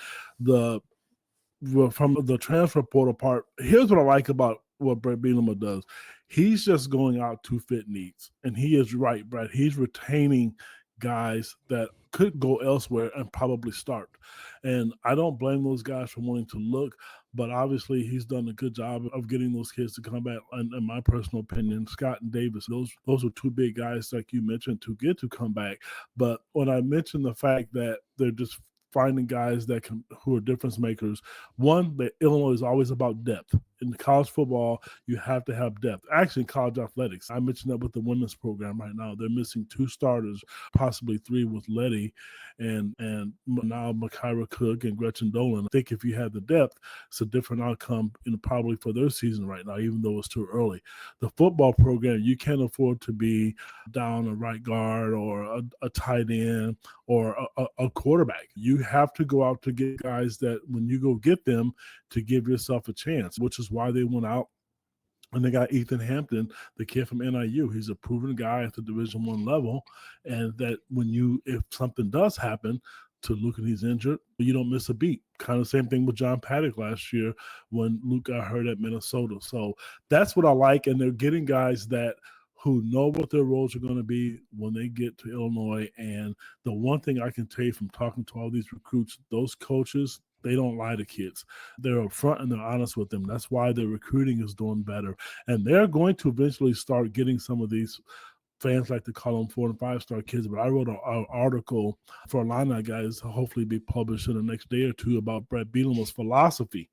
From the transfer portal part, here's what I like about what Brett Bielema does. He's just going out to fit needs. And he is right, Brett. He's retaining guys that could go elsewhere and probably start. And I don't blame those guys for wanting to look, but obviously he's done a good job of getting those kids to come back. And in my personal opinion, Scott and Davis, those are two big guys, like you mentioned, to get to come back. But when I mentioned the fact that they're just finding guys who are difference makers. One, that Illinois is always about depth. In college football, you have to have depth. Actually, in college athletics, I mentioned that with the women's program right now. They're missing 2 starters, possibly 3 with Letty and now Makira Cook and Gretchen Dolan. I think if you have the depth, it's a different outcome probably for their season right now, even though it's too early. The football program, you can't afford to be down a right guard or a tight end or a quarterback. You have to go out to get guys that when you go get them to give yourself a chance, which is why they went out and they got Ethan Hampton, the kid from NIU. He's a proven guy at the Division I level, and that if something does happen to Luke and he's injured, you don't miss a beat. Kind of the same thing with John Paddock last year when Luke got hurt at Minnesota. So that's what I like, and they're getting guys who know what their roles are going to be when they get to Illinois. And the one thing I can tell you from talking to all these recruits, those coaches, they don't lie to kids. They're upfront and they're honest with them. That's why their recruiting is doing better. And they're going to eventually start getting some of these, fans like to call them 4- and 5-star kids, but I wrote an article for IlliniGuys to hopefully be published in the next day or two about Brett Bielema's philosophy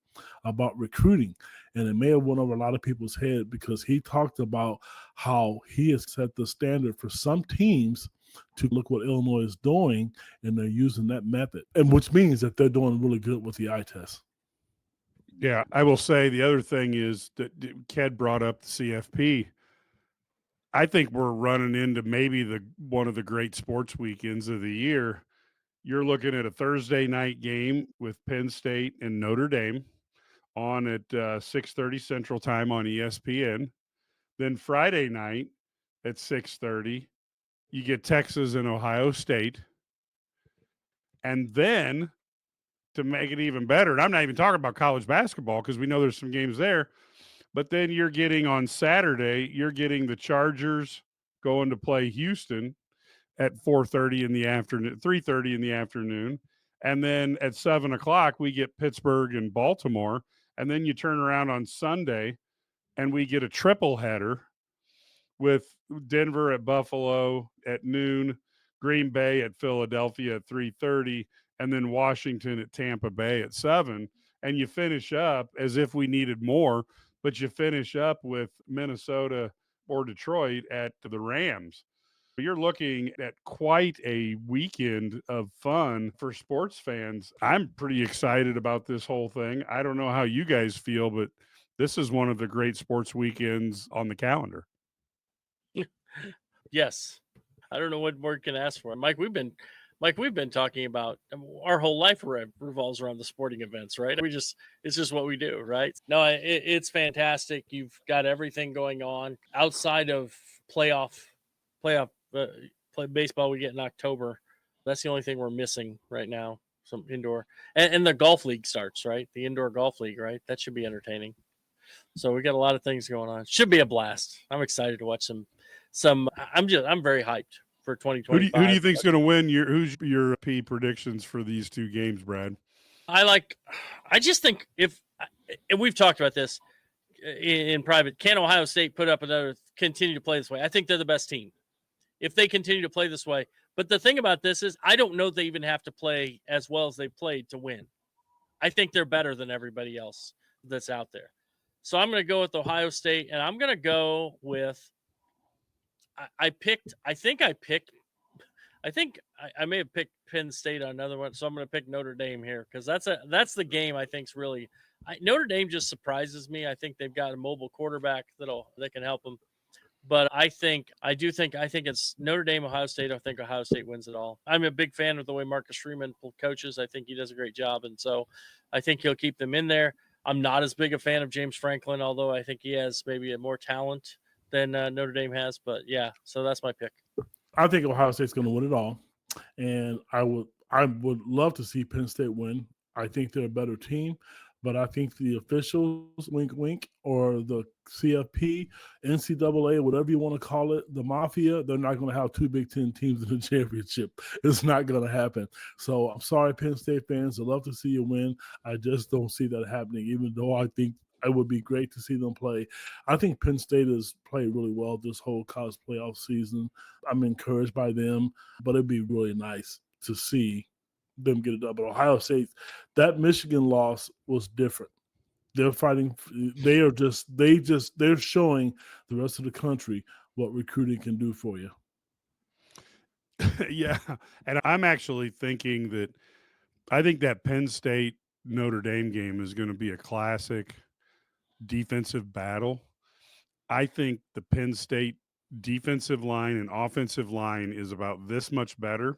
about recruiting. And it may have went over a lot of people's head because he talked about how he has set the standard for some teams to look what Illinois is doing, and they're using that method, and which means that they're doing really good with the eye test. Yeah, I will say the other thing is that Ked brought up the CFP. I think we're running into maybe one of the great sports weekends of the year. You're looking at a Thursday night game with Penn State and Notre Dame on at 6:30 Central Time on ESPN. Then Friday night at 6:30, you get Texas and Ohio State. And then to make it even better, and I'm not even talking about college basketball because we know there's some games there, but then you're getting on Saturday, you're getting the Chargers going to play Houston at 4:30 in the afternoon, 3:30 in the afternoon. And then at 7 o'clock, we get Pittsburgh and Baltimore. And then you turn around on Sunday and we get a triple header with Denver at Buffalo at noon, Green Bay at Philadelphia at 3:30, and then Washington at Tampa Bay at 7. And you finish up as if we needed more, but you finish up with Minnesota or Detroit at the Rams. You're looking at quite a weekend of fun for sports fans. I'm pretty excited about this whole thing. I don't know how you guys feel, but this is one of the great sports weekends on the calendar. Yes. I don't know what more you can ask for. Mike, we've been talking about our whole life revolves around the sporting events, right? It's just what we do, right? No, it's fantastic. You've got everything going on outside of playoff baseball we get in October. That's the only thing we're missing right now. Some indoor and the golf league starts, right? The indoor golf league, right? That should be entertaining. So we got a lot of things going on. Should be a blast. I'm excited to watch some. I'm very hyped for 2025. Who do you think's going to win? Who's your P predictions for these two games, Brad? I just think and we've talked about this in private, can Ohio State continue to play this way? I think they're the best team if they continue to play this way. But the thing about this is I don't know they even have to play as well as they played to win. I think they're better than everybody else that's out there. So I'm going to go with Ohio State, and I'm going to go with I may have picked Penn State on another one, so I'm going to pick Notre Dame here because that's the game I think's really Notre Dame just surprises me. I think they've got a mobile quarterback that can help them. But I think it's Notre Dame, Ohio State. I think Ohio State wins it all. I'm a big fan of the way Marcus Freeman coaches. I think he does a great job, and so I think he'll keep them in there. I'm not as big a fan of James Franklin, although I think he has maybe more talent than Notre Dame has. But yeah, so that's my pick. I think Ohio State's going to win it all, and I would love to see Penn State win. I think they're a better team, but I think the officials, wink, wink, or the CFP, NCAA, whatever you want to call it, the mafia, they're not going to have two Big Ten teams in the championship. It's not going to happen. So I'm sorry, Penn State fans. I'd love to see you win. I just don't see that happening, even though I think it would be great to see them play. I think Penn State has played really well this whole college playoff season. I'm encouraged by them, but it'd be really nice to see them get it done. But Ohio State, that Michigan loss was different. They're fighting. They're showing the rest of the country what recruiting can do for you. Yeah. And I'm actually thinking that I think that Penn State Notre Dame game is going to be a classic defensive battle. I think the Penn State defensive line and offensive line is about this much better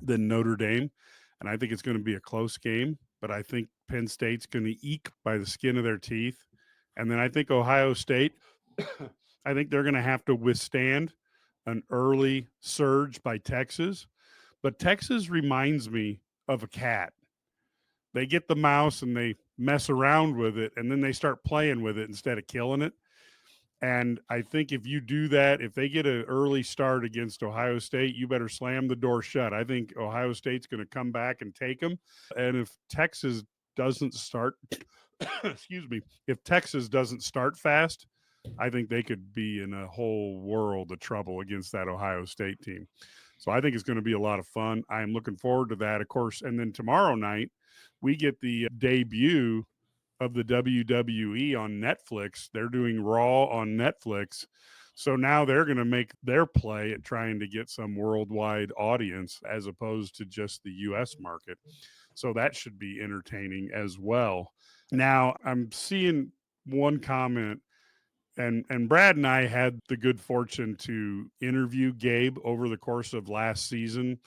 than Notre Dame. And I think it's going to be a close game, but I think Penn State's going to eke by the skin of their teeth. And then I think Ohio State, I think they're going to have to withstand an early surge by Texas. But Texas reminds me of a cat. They get the mouse and they mess around with it, and then they start playing with it instead of killing it. And I think if you do that, if they get an early start against Ohio State, you better slam the door shut. I think Ohio State's going to come back and take them. And if Texas doesn't start, if Texas doesn't start fast, I think they could be in a whole world of trouble against that Ohio State team. So I think it's going to be a lot of fun. I am looking forward to that, of course. And then tomorrow night, we get the debut of the WWE on Netflix. They're doing Raw on Netflix. So now they're going to make their play at trying to get some worldwide audience as opposed to just the U.S. market. So that should be entertaining as well. Now, I'm seeing one comment, and Brad and I had the good fortune to interview Gabe over the course of last season,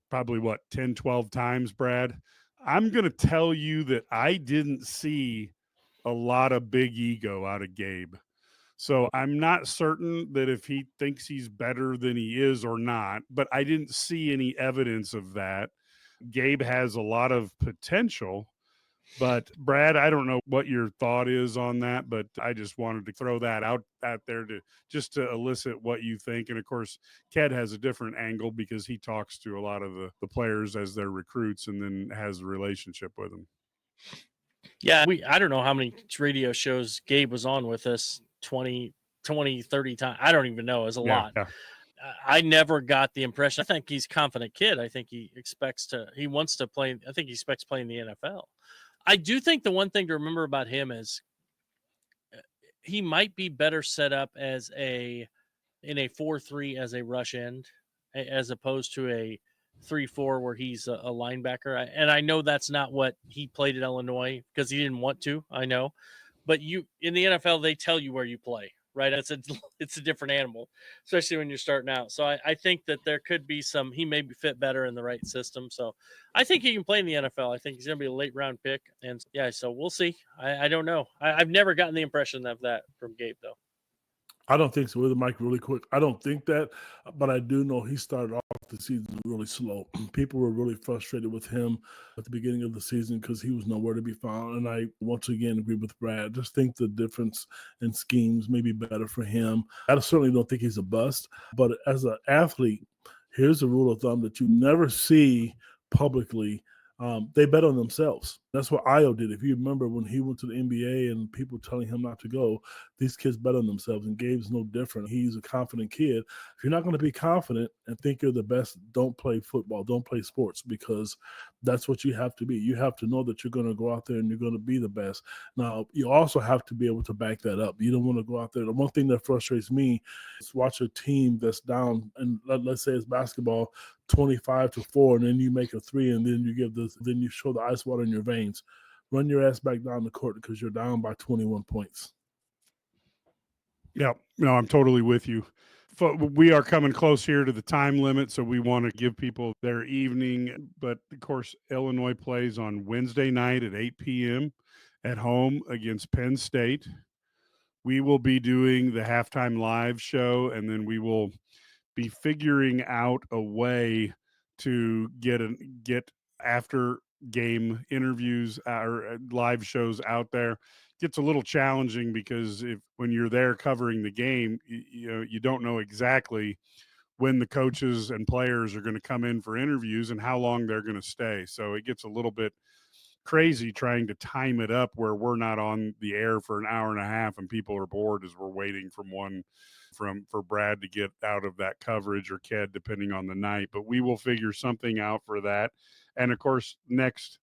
probably 10, 12 times, Brad. I'm going to tell you that I didn't see a lot of big ego out of Gabe. So I'm not certain that if he thinks he's better than he is or not, but I didn't see any evidence of that. Gabe has a lot of potential, but Brad, I don't know what your thought is on that, but I just wanted to throw that out there to elicit what you think. And of course, Ked has a different angle because he talks to a lot of the players as their recruits and then has a relationship with them. Yeah, I don't know how many radio shows Gabe was on with us, 20, 30 times. I don't even know. It was a lot. Yeah. I never got the impression. I think he's a confident kid. I think he wants to play. I think he expects playing the NFL. I do think the one thing to remember about him is he might be better set up in a 4-3 as a rush end, as opposed to a 3-4 where he's a linebacker. And I know that's not what he played at Illinois because he didn't want to. I know, but in the NFL they tell you where you play, right? It's a different animal, especially when you're starting out. So I think that there could be he may fit better in the right system. So I think he can play in the NFL. I think he's going to be a late round pick. And yeah, so we'll see. I don't know. I've never gotten the impression of that from Gabe though. I don't think so. With Mike, really quick, I don't think that, but I do know he started off the season really slow. People were really frustrated with him at the beginning of the season because he was nowhere to be found. And I once again agree with Brad. Just think the difference in schemes may be better for him. I certainly don't think he's a bust, but as an athlete, here's a rule of thumb that you never see publicly. They bet on themselves. That's what Io did. If you remember when he went to the NBA and people telling him not to go, these kids bet on themselves, and Gabe's no different. He's a confident kid. If you're not going to be confident and think you're the best, don't play football, don't play sports, because that's what you have to be. You have to know that you're going to go out there and you're going to be the best. Now, you also have to be able to back that up. You don't want to go out there. The one thing that frustrates me is watch a team that's down, and let's say it's basketball, 25-4, and then you make a three, and then then you show the ice water in your veins. Run your ass back down the court because you're down by 21 points. Yeah, no, I'm totally with you. We are coming close here to the time limit, so we want to give people their evening. But of course, Illinois plays on Wednesday night at 8 p.m. at home against Penn State. We will be doing the halftime live show, and then we will be figuring out a way to get after game interviews or live shows out there. Gets a little challenging because when you're there covering the game, you don't know exactly when the coaches and players are going to come in for interviews and how long they're going to stay. So it gets a little bit crazy trying to time it up where we're not on the air for an hour and a half and people are bored as we're waiting for Brad to get out of that coverage, or Ked, depending on the night. But we will figure something out for that. And of course, next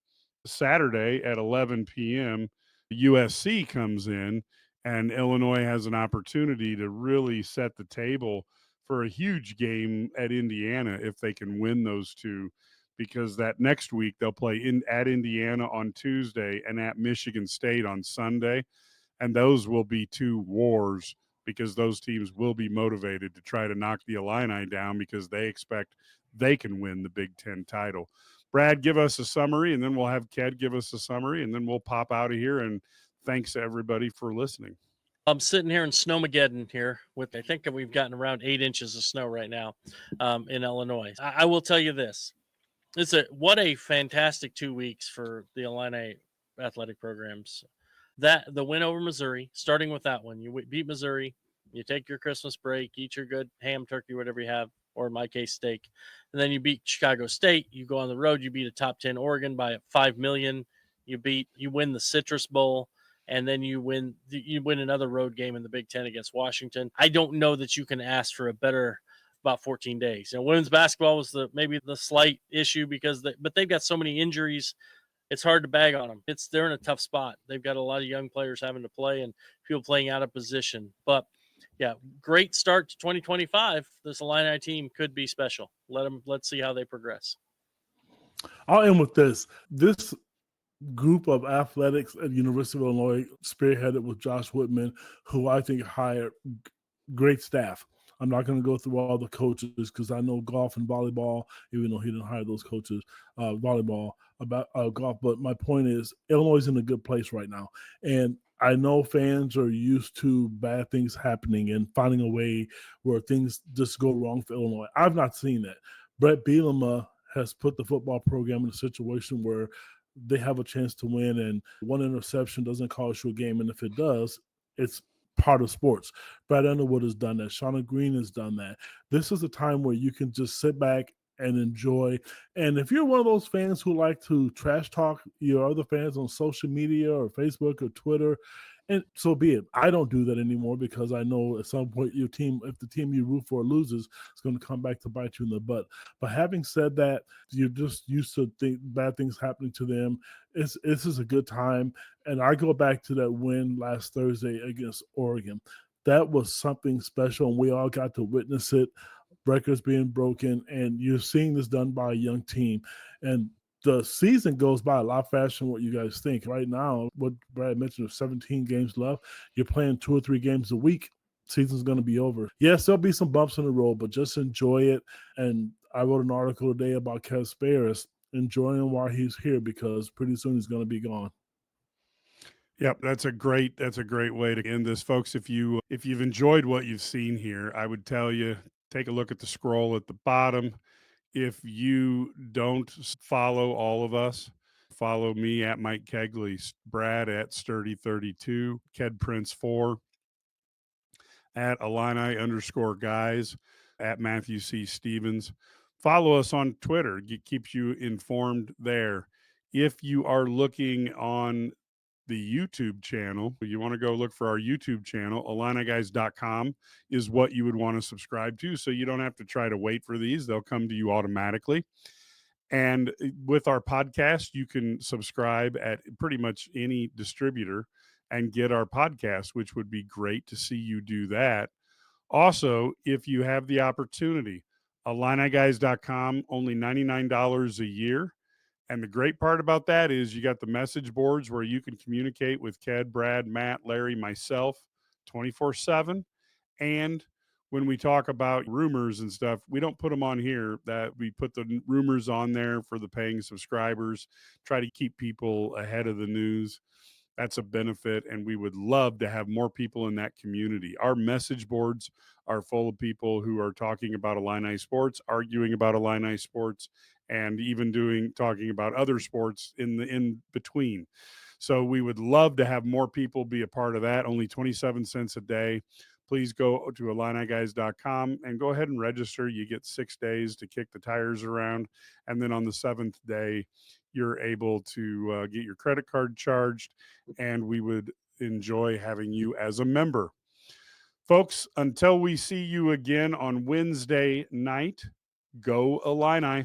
Saturday at 11 p.m., USC comes in, and Illinois has an opportunity to really set the table for a huge game at Indiana if they can win those two, because that next week they'll play at Indiana on Tuesday and at Michigan State on Sunday. And those will be two wars, because those teams will be motivated to try to knock the Illini down because they expect they can win the Big Ten title. Brad, give us a summary, and then we'll have Ked give us a summary, and then we'll pop out of here. And thanks to everybody for listening. I'm sitting here in Snowmageddon here I think we've gotten around 8 inches of snow right now in Illinois. I will tell you this. What a fantastic 2 weeks for the Illini athletic programs. The win over Missouri, starting with that one, you beat Missouri, you take your Christmas break, eat your good ham, turkey, whatever you have, or in my case, steak. And then you beat Chicago State. You go on the road, you beat a top 10 Oregon by 5 million. You win the Citrus Bowl, and then you win another road game in the Big Ten against Washington. I don't know that you can ask for a better about 14 days. Women's basketball was maybe the slight issue but they've got so many injuries. It's hard to bag on them. They're in a tough spot. They've got a lot of young players having to play and people playing out of position. But yeah, great start to 2025. This Illini team could be special. Let's see how they progress. I'll end with this. This group of athletics at University of Illinois, spearheaded with Josh Whitman, who I think hired great staff. I'm not going to go through all the coaches because I know golf and volleyball, even though he didn't hire those coaches, golf. But my point is, Illinois is in a good place right now. And I know fans are used to bad things happening and finding a way where things just go wrong for Illinois. I've not seen that. Brett Bielema has put the football program in a situation where they have a chance to win, and one interception doesn't cost you a game. And if it does, it's part of sports. Brad Underwood has done that. Shauna Green has done that. This is a time where you can just sit back and enjoy. And if you're one of those fans who like to trash talk your other fans on social media or Facebook or Twitter, and so be it. I don't do that anymore because I know at some point if the team you root for loses, it's going to come back to bite you in the butt. But having said that, you're just used to bad things happening to them. This is a good time. And I go back to that win last Thursday against Oregon. That was something special, and we all got to witness it. Records being broken, and you're seeing this done by a young team. And the season goes by a lot faster than what you guys think. Right now, what Brad mentioned, there's 17 games left. You're playing 2 or 3 games a week. Season's going to be over. Yes, there'll be some bumps in the road, but just enjoy it. And I wrote an article today about Kev Spears, enjoying him while he's here, because pretty soon he's going to be gone. Yep, that's a great way to end this, folks. If you've enjoyed what you've seen here, I would tell you, take a look at the scroll at the bottom. If you don't follow all of us, follow me at Mike Cagley, Brad at Sturdy32, Ked Prince 4, at Illini_guys, at Matthew C. Stevens. Follow us on Twitter. It keeps you informed there. If you are looking on the YouTube channel, you want to go look for our YouTube channel, IlliniGuys.com is what you would want to subscribe to. So you don't have to try to wait for these. They'll come to you automatically. And with our podcast, you can subscribe at pretty much any distributor and get our podcast, which would be great to see you do that. Also, if you have the opportunity, IlliniGuys.com, only $99 a year. And the great part about that is you got the message boards where you can communicate with Ked, Brad, Matt, Larry, myself 24/7. And when we talk about rumors and stuff, we don't put them on here. That we put the rumors on there for the paying subscribers, try to keep people ahead of the news. That's a benefit, and we would love to have more people in that community. Our message boards are full of people who are talking about Illini sports, arguing about Illini sports, and even talking about other sports in between. So we would love to have more people be a part of that. Only 27 cents a day. Please go to IlliniGuys.com and go ahead and register. You get 6 days to kick the tires around, and then on the 7th day, you're able to get your credit card charged, and we would enjoy having you as a member. Folks, until we see you again on Wednesday night, go Illini.